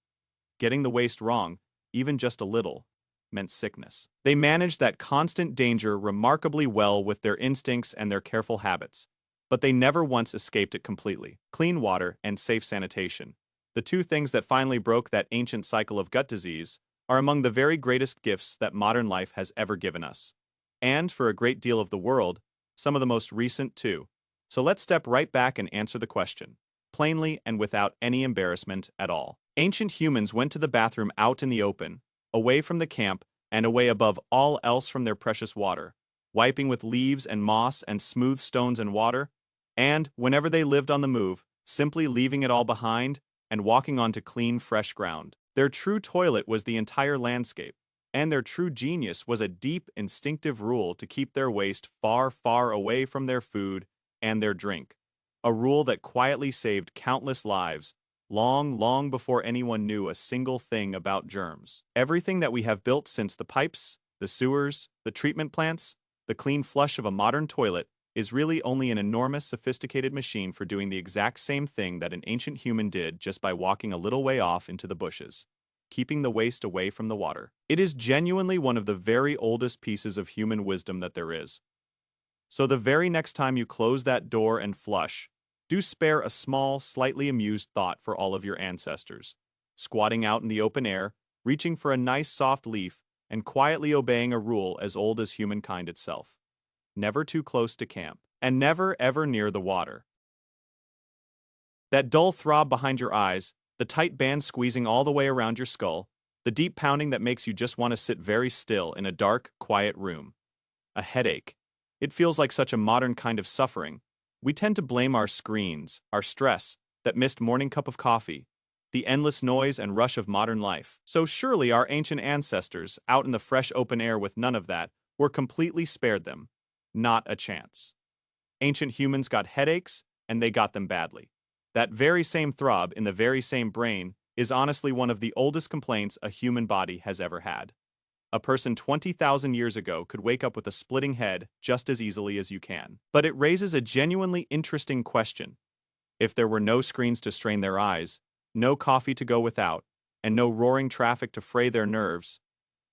Getting the waste wrong, even just a little, meant sickness. They managed that constant danger remarkably well with their instincts and their careful habits, but they never once escaped it completely. Clean water and safe sanitation, the two things that finally broke that ancient cycle of gut disease, are among the very greatest gifts that modern life has ever given us. And, for a great deal of the world, some of the most recent too. So let's step right back and answer the question, plainly and without any embarrassment at all. Ancient humans went to the bathroom out in the open, away from the camp, and away above all else from their precious water, wiping with leaves and moss and smooth stones and water, and, whenever they lived on the move, simply leaving it all behind and walking onto clean, fresh ground. Their true toilet was the entire landscape, and their true genius was a deep, instinctive rule to keep their waste far, far away from their food and their drink. A rule that quietly saved countless lives, long, long before anyone knew a single thing about germs. Everything that we have built since the pipes, the sewers, the treatment plants, the clean flush of a modern toilet, is really only an enormous, sophisticated machine for doing the exact same thing that an ancient human did just by walking a little way off into the bushes, keeping the waste away from the water. It is genuinely one of the very oldest pieces of human wisdom that there is. So the very next time you close that door and flush, do spare a small, slightly amused thought for all of your ancestors, squatting out in the open air, reaching for a nice soft leaf, and quietly obeying a rule as old as humankind itself. Never too close to camp, and never ever near the water. That dull throb behind your eyes, the tight band squeezing all the way around your skull, the deep pounding that makes you just want to sit very still in a dark, quiet room. A headache. It feels like such a modern kind of suffering. We tend to blame our screens, our stress, that missed morning cup of coffee, the endless noise and rush of modern life. So surely our ancient ancestors, out in the fresh open air with none of that, were completely spared them. Not a chance. Ancient humans got headaches, and they got them badly. That very same throb in the very same brain is honestly one of the oldest complaints a human body has ever had. A person 20,000 years ago could wake up with a splitting head just as easily as you can. But it raises a genuinely interesting question. If there were no screens to strain their eyes, no coffee to go without, and no roaring traffic to fray their nerves,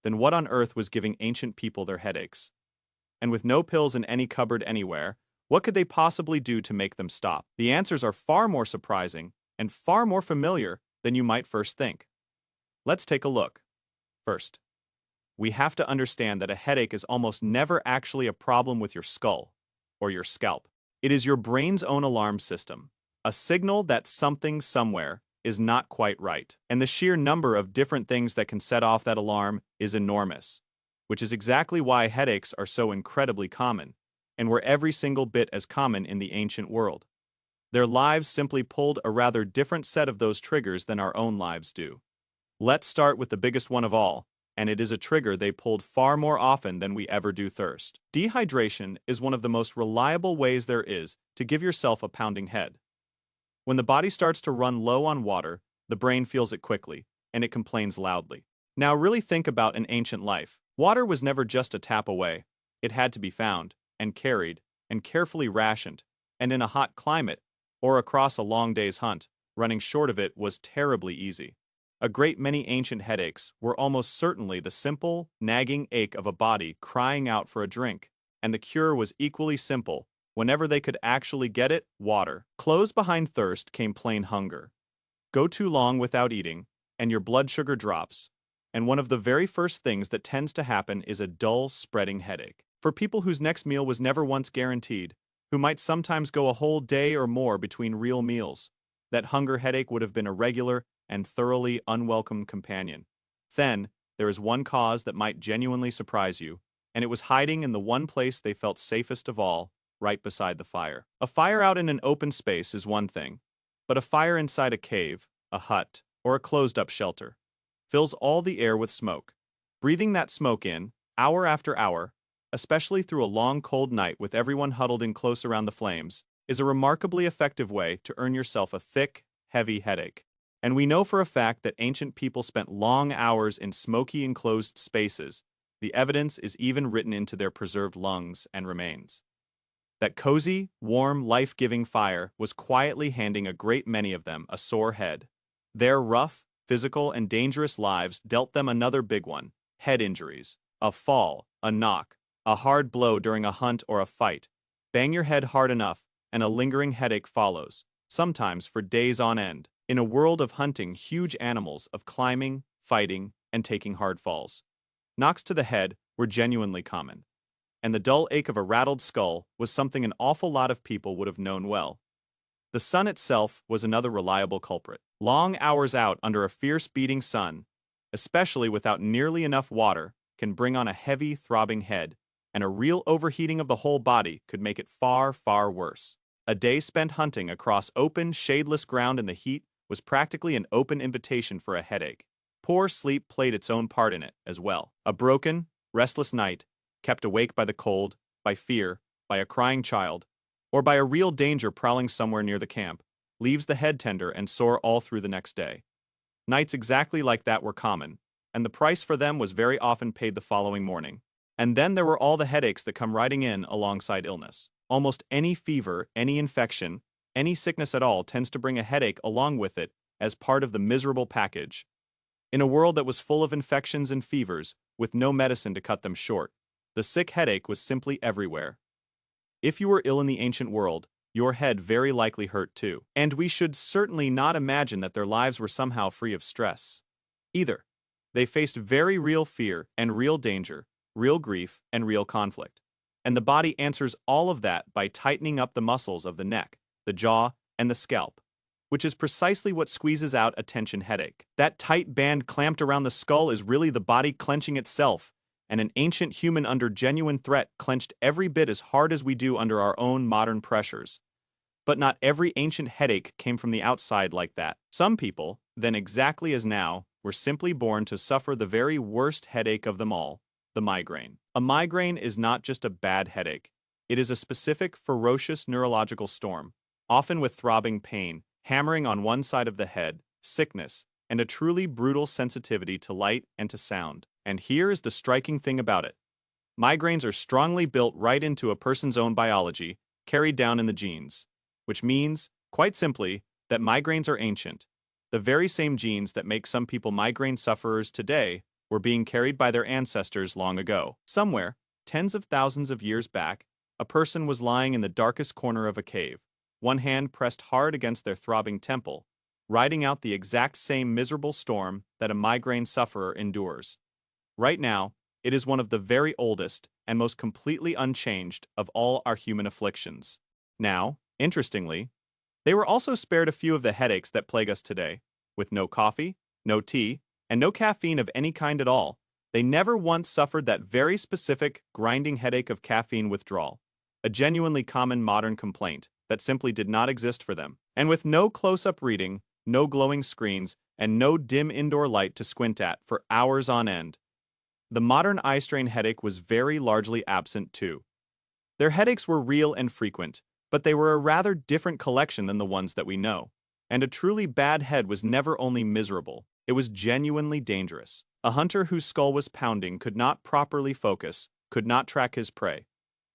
then what on earth was giving ancient people their headaches? And with no pills in any cupboard anywhere, what could they possibly do to make them stop? The answers are far more surprising and far more familiar than you might first think. Let's take a look. First, we have to understand that a headache is almost never actually a problem with your skull or your scalp. It is your brain's own alarm system, a signal that something somewhere is not quite right. And the sheer number of different things that can set off that alarm is enormous, which is exactly why headaches are so incredibly common, and were every single bit as common in the ancient world. Their lives simply pulled a rather different set of those triggers than our own lives do. Let's start with the biggest one of all, and it is a trigger they pulled far more often than we ever do thirst. Dehydration is one of the most reliable ways there is to give yourself a pounding head. When the body starts to run low on water, the brain feels it quickly, and it complains loudly. Now really think about an ancient life. Water was never just a tap away. It had to be found, and carried, and carefully rationed, and in a hot climate, or across a long day's hunt, running short of it was terribly easy. A great many ancient headaches were almost certainly the simple, nagging ache of a body crying out for a drink, and the cure was equally simple. Whenever they could actually get it, water. Close behind thirst came plain hunger. Go too long without eating, and your blood sugar drops, and one of the very first things that tends to happen is a dull, spreading headache. For people whose next meal was never once guaranteed, who might sometimes go a whole day or more between real meals, that hunger headache would have been a regular and thoroughly unwelcome companion. Then, there is one cause that might genuinely surprise you, and it was hiding in the one place they felt safest of all, right beside the fire. A fire out in an open space is one thing, but a fire inside a cave, a hut, or a closed-up shelter fills all the air with smoke. Breathing that smoke in, hour after hour, especially through a long cold night with everyone huddled in close around the flames, is a remarkably effective way to earn yourself a thick, heavy headache. And we know for a fact that ancient people spent long hours in smoky enclosed spaces. The evidence is even written into their preserved lungs and remains. That cozy, warm, life-giving fire was quietly handing a great many of them a sore head. Their rough, physical, and dangerous lives dealt them another big one: head injuries. A fall, a knock, a hard blow during a hunt or a fight. Bang your head hard enough, and a lingering headache follows, sometimes for days on end. In a world of hunting huge animals, of climbing, fighting, and taking hard falls, knocks to the head were genuinely common. And the dull ache of a rattled skull was something an awful lot of people would have known well. The sun itself was another reliable culprit. Long hours out under a fierce beating sun, especially without nearly enough water, can bring on a heavy, throbbing head, and a real overheating of the whole body could make it far, far worse. A day spent hunting across open, shadeless ground in the heat was practically an open invitation for a headache. Poor sleep played its own part in it as well. A broken, restless night, kept awake by the cold, by fear, by a crying child, or by a real danger prowling somewhere near the camp, leaves the head tender and sore all through the next day. Nights exactly like that were common, and the price for them was very often paid the following morning. And then there were all the headaches that come riding in alongside illness. Almost any fever, any infection, any sickness at all tends to bring a headache along with it as part of the miserable package. In a world that was full of infections and fevers, with no medicine to cut them short, the sick headache was simply everywhere. If you were ill in the ancient world, your head very likely hurt too. And we should certainly not imagine that their lives were somehow free of stress either. They faced very real fear and real danger, real grief and real conflict. And the body answers all of that by tightening up the muscles of the neck, the jaw, and the scalp. which is precisely what squeezes out a tension headache. That tight band clamped around the skull is really the body clenching itself, and an ancient human under genuine threat clenched every bit as hard as we do under our own modern pressures. But not every ancient headache came from the outside like that. Some people, then exactly as now, were simply born to suffer the very worst headache of them all, the migraine. A migraine is not just a bad headache. It is a specific, ferocious neurological storm, often with throbbing pain, hammering on one side of the head, sickness, and a truly brutal sensitivity to light and to sound. And here is the striking thing about it. Migraines are strongly built right into a person's own biology, carried down in the genes, which means, quite simply, that migraines are ancient. The very same genes that make some people migraine sufferers today were being carried by their ancestors long ago. Somewhere, tens of thousands of years back, a person was lying in the darkest corner of a cave, one hand pressed hard against their throbbing temple, riding out the exact same miserable storm that a migraine sufferer endures. Right now, it is one of the very oldest and most completely unchanged of all our human afflictions. Now, interestingly, they were also spared a few of the headaches that plague us today. With no coffee, no tea, and no caffeine of any kind at all, they never once suffered that very specific, grinding headache of caffeine withdrawal, a genuinely common modern complaint that simply did not exist for them. And with no close-up reading, no glowing screens, and no dim indoor light to squint at for hours on end, the modern eye strain headache was very largely absent too. Their headaches were real and frequent, but they were a rather different collection than the ones that we know. And a truly bad head was never only miserable, it was genuinely dangerous. A hunter whose skull was pounding could not properly focus, could not track his prey,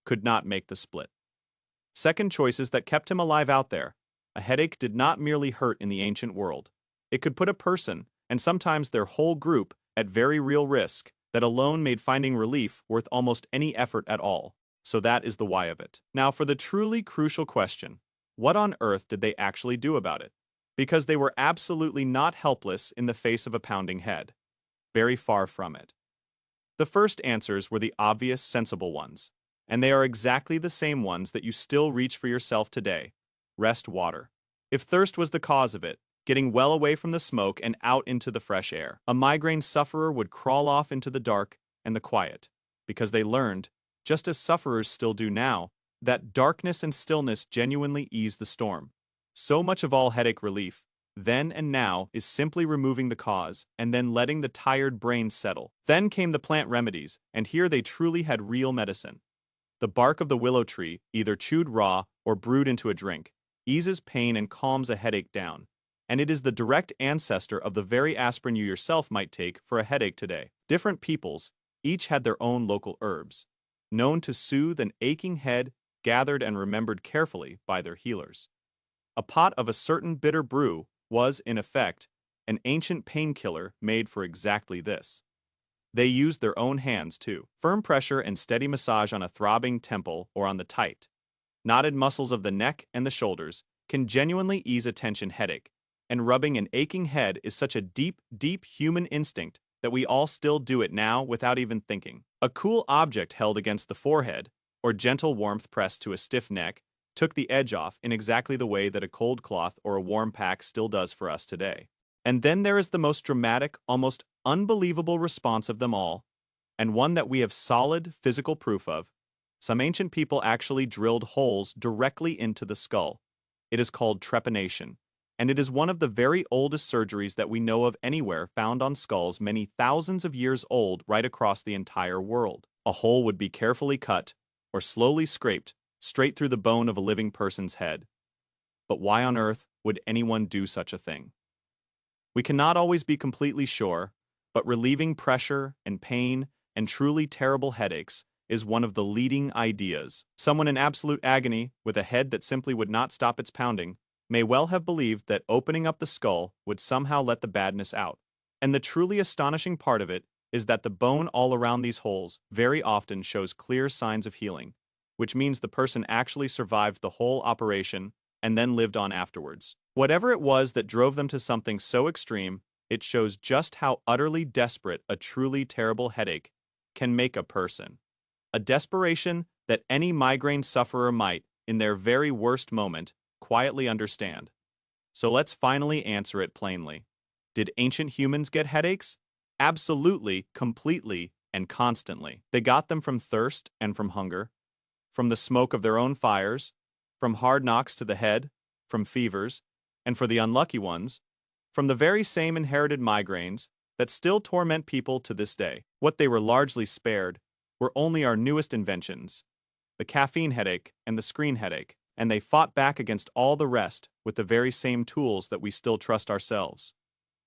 could not make the split. Second choices that kept him alive out there. A headache did not merely hurt in the ancient world. It could put a person, and sometimes their whole group, at very real risk, that alone made finding relief worth almost any effort at all. So that is the why of it. Now for the truly crucial question, what on earth did they actually do about it? Because they were absolutely not helpless in the face of a pounding head. Very far from it. The first answers were the obvious, sensible ones, and they are exactly the same ones that you still reach for yourself today. Rest water. If thirst was the cause of it, getting well away from the smoke and out into the fresh air, a migraine sufferer would crawl off into the dark and the quiet, because they learned, just as sufferers still do now, that darkness and stillness genuinely ease the storm. So much of all headache relief, then and now, is simply removing the cause and then letting the tired brain settle. Then came the plant remedies, and here they truly had real medicine. The bark of the willow tree, either chewed raw or brewed into a drink, eases pain and calms a headache down. And it is the direct ancestor of the very aspirin you yourself might take for a headache today. Different peoples, each had their own local herbs, known to soothe an aching head, gathered and remembered carefully by their healers. A pot of a certain bitter brew was, in effect, an ancient painkiller made for exactly this. They used their own hands, too. Firm pressure and steady massage on a throbbing temple or on the tight, knotted muscles of the neck and the shoulders can genuinely ease a tension headache, and rubbing an aching head is such a deep, deep human instinct that we all still do it now without even thinking. A cool object held against the forehead, or gentle warmth pressed to a stiff neck, took the edge off in exactly the way that a cold cloth or a warm pack still does for us today. And then there is the most dramatic, almost unbelievable response of them all, and one that we have solid physical proof of. Some ancient people actually drilled holes directly into the skull. It is called trepanation, and it is one of the very oldest surgeries that we know of anywhere found on skulls many thousands of years old right across the entire world. A hole would be carefully cut, or slowly scraped, straight through the bone of a living person's head. But why on earth would anyone do such a thing? We cannot always be completely sure, but relieving pressure and pain and truly terrible headaches is one of the leading ideas. Someone in absolute agony, with a head that simply would not stop its pounding, may well have believed that opening up the skull would somehow let the badness out. And the truly astonishing part of it is that the bone all around these holes very often shows clear signs of healing, which means the person actually survived the whole operation and then lived on afterwards. Whatever it was that drove them to something so extreme, it shows just how utterly desperate a truly terrible headache can make a person. A desperation that any migraine sufferer might, in their very worst moment, quietly understand. So let's finally answer it plainly. Did ancient humans get headaches? Absolutely, completely, and constantly. They got them from thirst and from hunger, from the smoke of their own fires, from hard knocks to the head, from fevers, and for the unlucky ones, from the very same inherited migraines that still torment people to this day. What they were largely spared were only our newest inventions, the caffeine headache and the screen headache, and they fought back against all the rest with the very same tools that we still trust ourselves.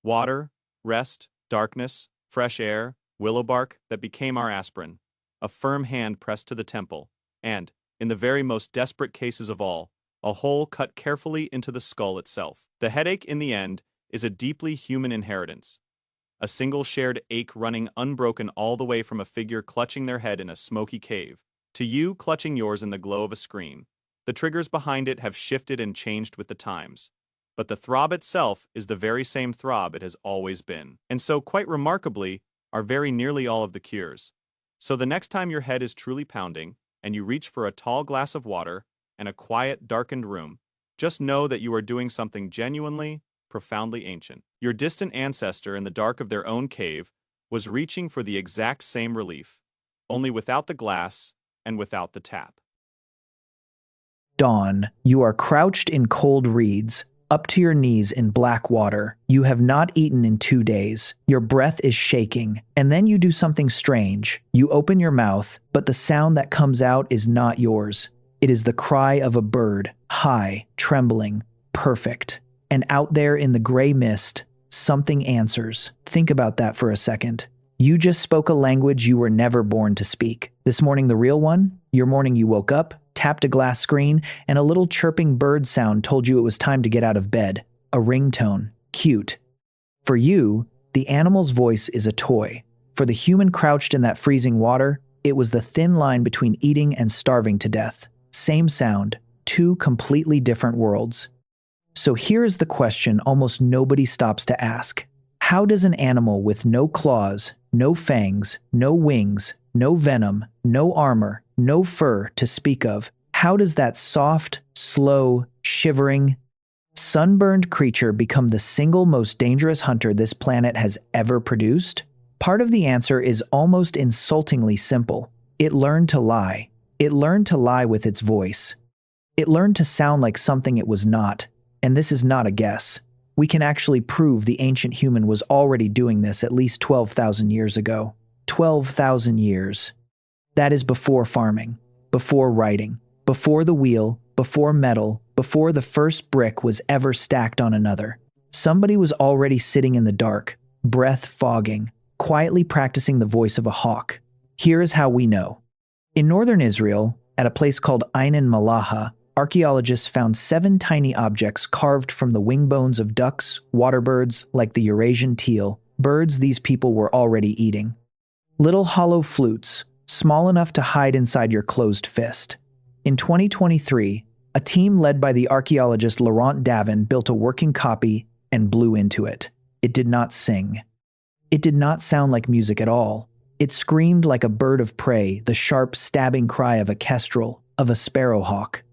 Water, rest, darkness, fresh air, willow bark that became our aspirin, a firm hand pressed to the temple, and, in the very most desperate cases of all, a hole cut carefully into the skull itself. The headache, in the end, is a deeply human inheritance, a single shared ache running unbroken all the way from a figure clutching their head in a smoky cave, to you clutching yours in the glow of a screen. The triggers behind it have shifted and changed with the times, but the throb itself is the very same throb it has always been. And so, quite remarkably, are very nearly all of the cures. So the next time your head is truly pounding, and you reach for a tall glass of water and a quiet, darkened room, just know that you are doing something genuinely, profoundly ancient. Your distant ancestor in the dark of their own cave was reaching for the exact same relief, only without the glass and without the tap. Dawn, you are crouched in cold reeds, up to your knees in black water. You have not eaten in 2 days. Your breath is shaking, and then you do something strange. You open your mouth, but the sound that comes out is not yours. It is the cry of a bird, high, trembling, perfect. And out there in the gray mist, something answers. Think about that for a second. You just spoke a language you were never born to speak. This morning, the real one? Your morning you woke up, tapped a glass screen, and a little chirping bird sound told you it was time to get out of bed. A ringtone. Cute. For you, the animal's voice is a toy. For the human crouched in that freezing water, it was the thin line between eating and starving to death. Same sound, two completely different worlds. So here is the question almost nobody stops to ask. How does an animal with no claws, no fangs, no wings, no venom, no armor, no fur to speak of, how does that soft, slow, shivering, sunburned creature become the single most dangerous hunter this planet has ever produced? Part of the answer is almost insultingly simple. It learned to lie. It learned to lie with its voice. It learned to sound like something it was not. And this is not a guess. We can actually prove the ancient human was already doing this at least 12,000 years ago. 12,000 years. That is before farming, before writing, before the wheel, before metal, before the first brick was ever stacked on another. Somebody was already sitting in the dark, breath fogging, quietly practicing the voice of a hawk. Here is how we know. In northern Israel, at a place called Ain Malaha, archaeologists found 7 tiny objects carved from the wing bones of ducks, water birds like the Eurasian teal, birds these people were already eating. Little hollow flutes, small enough to hide inside your closed fist. In 2023, a team led by the archaeologist Laurent Davin built a working copy and blew into it. It did not sing. It did not sound like music at all. It screamed like a bird of prey, the sharp, stabbing cry of a kestrel, of a sparrowhawk.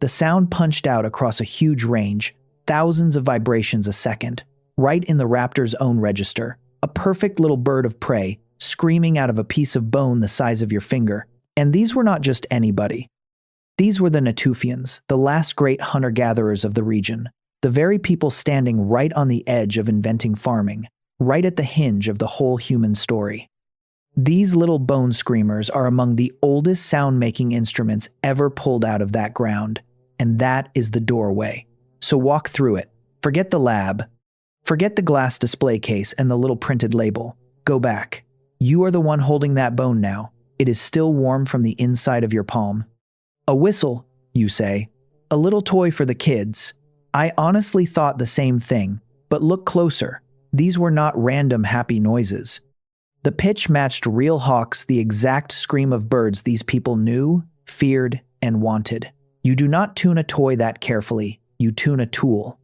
The sound punched out across a huge range, thousands of vibrations a second, right in the raptor's own register. A perfect little bird of prey, screaming out of a piece of bone the size of your finger. And these were not just anybody. These were the Natufians, the last great hunter-gatherers of the region, the very people standing right on the edge of inventing farming, right at the hinge of the whole human story. These little bone screamers are among the oldest sound-making instruments ever pulled out of that ground. And that is the doorway. So walk through it. Forget the lab. Forget the glass display case and the little printed label. Go back. You are the one holding that bone now. It is still warm from the inside of your palm. A whistle, you say. A little toy for the kids. I honestly thought the same thing, but look closer. These were not random happy noises. The pitch matched real hawks, the exact scream of birds these people knew, feared, and wanted. You do not tune a toy that carefully, you tune a tool.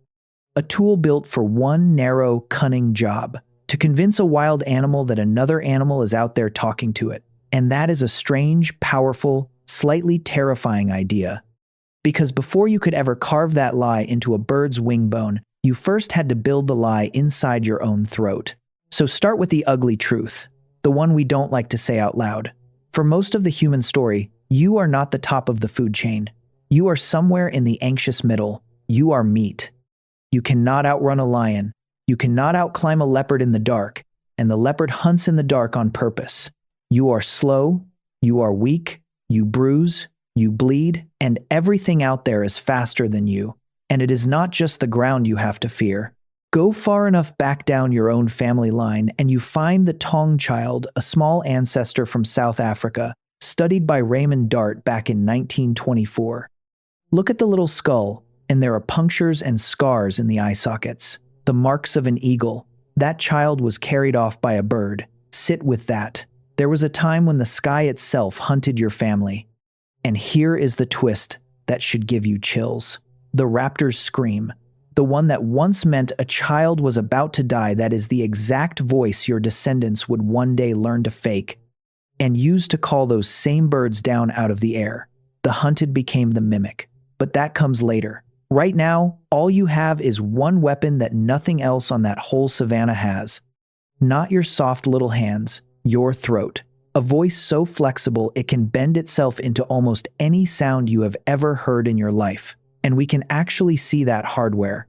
A tool built for one narrow, cunning job, to convince a wild animal that another animal is out there talking to it. And that is a strange, powerful, slightly terrifying idea. Because before you could ever carve that lie into a bird's wing bone, you first had to build the lie inside your own throat. So start with the ugly truth, the one we don't like to say out loud. For most of the human story, you are not the top of the food chain. You are somewhere in the anxious middle. You are meat. You cannot outrun a lion. You cannot outclimb a leopard in the dark, and the leopard hunts in the dark on purpose. You are slow, you are weak, you bruise, you bleed, and everything out there is faster than you. And it is not just the ground you have to fear. Go far enough back down your own family line, and you find the Tong child, a small ancestor from South Africa, studied by Raymond Dart back in 1924. Look at the little skull, and there are punctures and scars in the eye sockets. The marks of an eagle. That child was carried off by a bird. Sit with that. There was a time when the sky itself hunted your family. And here is the twist that should give you chills. The raptor's scream. The one that once meant a child was about to die, that is the exact voice your descendants would one day learn to fake and use to call those same birds down out of the air. The hunted became the mimic. But that comes later. Right now, all you have is one weapon that nothing else on that whole savanna has. Not your soft little hands, your throat. A voice so flexible it can bend itself into almost any sound you have ever heard in your life. And we can actually see that hardware.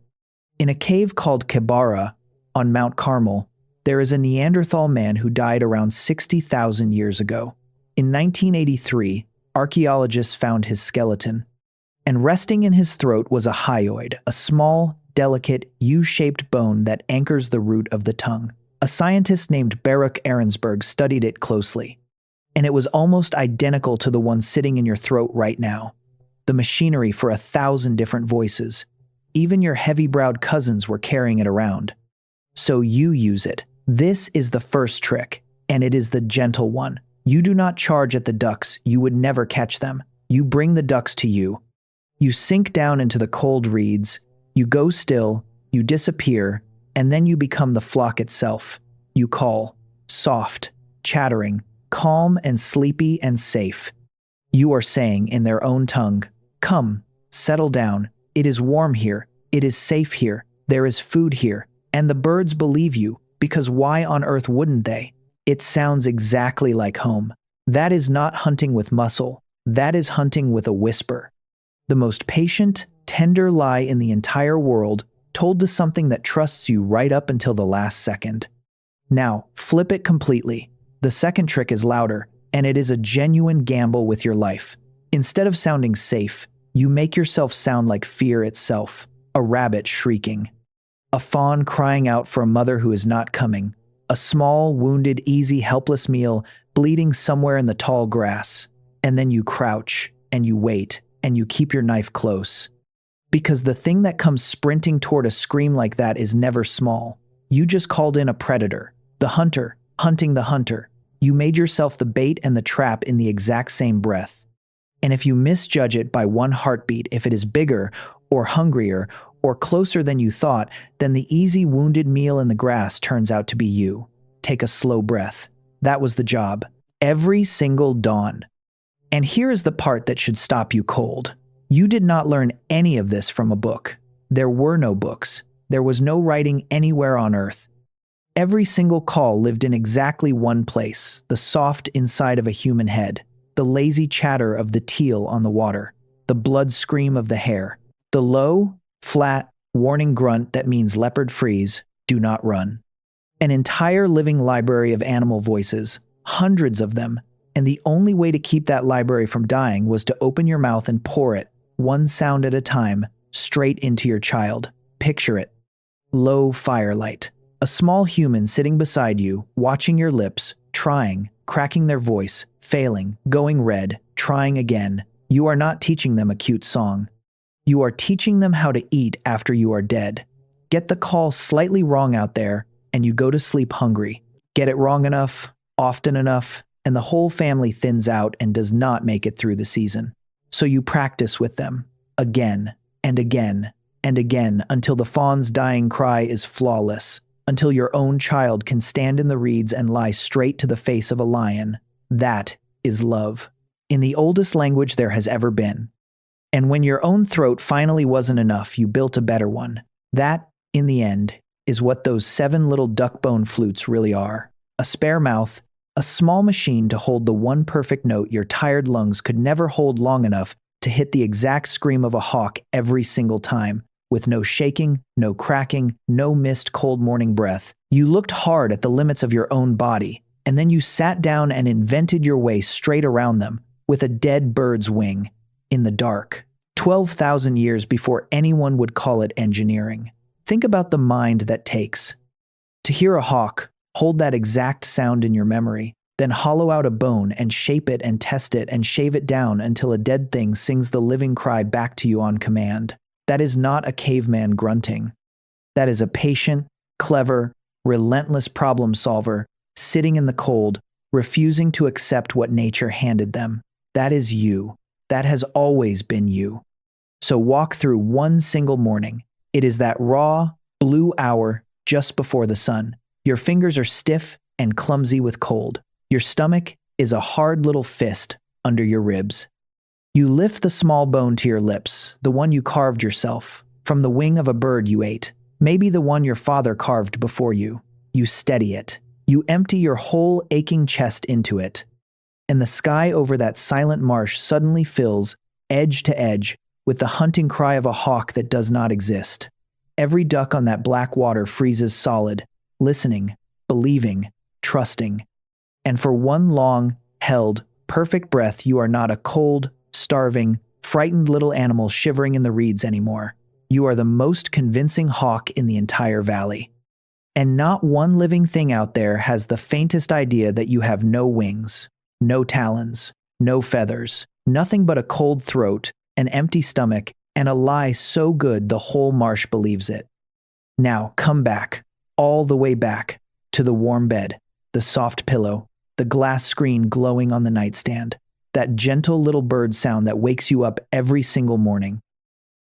In a cave called Kibara on Mount Carmel, there is a Neanderthal man who died around 60,000 years ago. In 1983, archaeologists found his skeleton. And resting in his throat was a hyoid, a small, delicate, U-shaped bone that anchors the root of the tongue. A scientist named Baruch Ahrensberg studied it closely, and it was almost identical to the one sitting in your throat right now. The machinery for 1,000 different voices. Even your heavy-browed cousins were carrying it around. So you use it. This is the first trick, and it is the gentle one. You do not charge at the ducks. You would never catch them. You bring the ducks to you. You sink down into the cold reeds, you go still, you disappear, and then you become the flock itself. You call, soft, chattering, calm and sleepy and safe. You are saying in their own tongue, "Come, settle down, it is warm here, it is safe here, there is food here," and the birds believe you, because why on earth wouldn't they? It sounds exactly like home. That is not hunting with muscle, that is hunting with a whisper. The most patient, tender lie in the entire world, told to something that trusts you right up until the last second. Now, flip it completely. The second trick is louder, and it is a genuine gamble with your life. Instead of sounding safe, you make yourself sound like fear itself, a rabbit shrieking, a fawn crying out for a mother who is not coming, a small, wounded, easy, helpless meal bleeding somewhere in the tall grass, and then you crouch, and you wait, and you keep your knife close. Because the thing that comes sprinting toward a scream like that is never small. You just called in a predator, the hunter, hunting the hunter. You made yourself the bait and the trap in the exact same breath. And if you misjudge it by one heartbeat, if it is bigger, or hungrier, or closer than you thought, then the easy wounded meal in the grass turns out to be you. Take a slow breath. That was the job. Every single dawn. And here is the part that should stop you cold. You did not learn any of this from a book. There were no books. There was no writing anywhere on earth. Every single call lived in exactly one place, the soft inside of a human head, the lazy chatter of the teal on the water, the blood scream of the hare, the low, flat, warning grunt that means leopard freeze, do not run. An entire living library of animal voices, hundreds of them, and the only way to keep that library from dying was to open your mouth and pour it, one sound at a time, straight into your child. Picture it. Low firelight. A small human sitting beside you, watching your lips, trying, cracking their voice, failing, going red, trying again. You are not teaching them a cute song. You are teaching them how to eat after you are dead. Get the call slightly wrong out there, and you go to sleep hungry. Get it wrong enough, often enough, and the whole family thins out and does not make it through the season. So you practice with them, again, and again, and again, until the fawn's dying cry is flawless, until your own child can stand in the reeds and lie straight to the face of a lion. That is love. In the oldest language there has ever been. And when your own throat finally wasn't enough, you built a better one. That, in the end, is what those 7 little duck-bone flutes really are. A spare mouth, a small machine to hold the one perfect note your tired lungs could never hold long enough to hit the exact scream of a hawk every single time, with no shaking, no cracking, no missed cold morning breath. You looked hard at the limits of your own body, and then you sat down and invented your way straight around them, with a dead bird's wing, in the dark, 12,000 years before anyone would call it engineering. Think about the mind that takes. To hear a hawk, hold that exact sound in your memory, then hollow out a bone and shape it and test it and shave it down until a dead thing sings the living cry back to you on command. That is not a caveman grunting. That is a patient, clever, relentless problem solver sitting in the cold, refusing to accept what nature handed them. That is you. That has always been you. So walk through one single morning. It is that raw, blue hour just before the sun. Your fingers are stiff and clumsy with cold. Your stomach is a hard little fist under your ribs. You lift the small bone to your lips, the one you carved yourself, from the wing of a bird you ate, maybe the one your father carved before you. You steady it. You empty your whole aching chest into it. And the sky over that silent marsh suddenly fills, edge to edge, with the hunting cry of a hawk that does not exist. Every duck on that black water freezes solid, listening, believing, trusting. And for one long, held, perfect breath, you are not a cold, starving, frightened little animal shivering in the reeds anymore. You are the most convincing hawk in the entire valley. And not one living thing out there has the faintest idea that you have no wings, no talons, no feathers, nothing but a cold throat, an empty stomach, and a lie so good the whole marsh believes it. Now come back, all the way back, to the warm bed, the soft pillow, the glass screen glowing on the nightstand, that gentle little bird sound that wakes you up every single morning.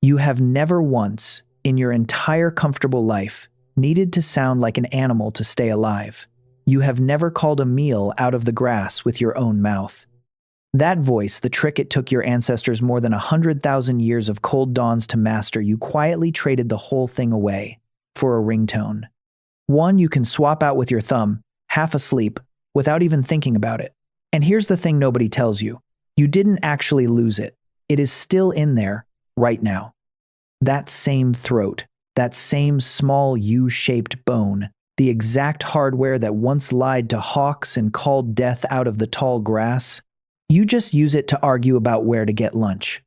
You have never once, in your entire comfortable life, needed to sound like an animal to stay alive. You have never called a meal out of the grass with your own mouth. That voice, the trick it took your ancestors more than 100,000 years of cold dawns to master, you quietly traded the whole thing away for a ringtone. One you can swap out with your thumb, half asleep, without even thinking about it. And here's the thing nobody tells you. You didn't actually lose it. It is still in there, right now. That same throat, that same small U-shaped bone, the exact hardware that once lied to hawks and called death out of the tall grass. You just use it to argue about where to get lunch.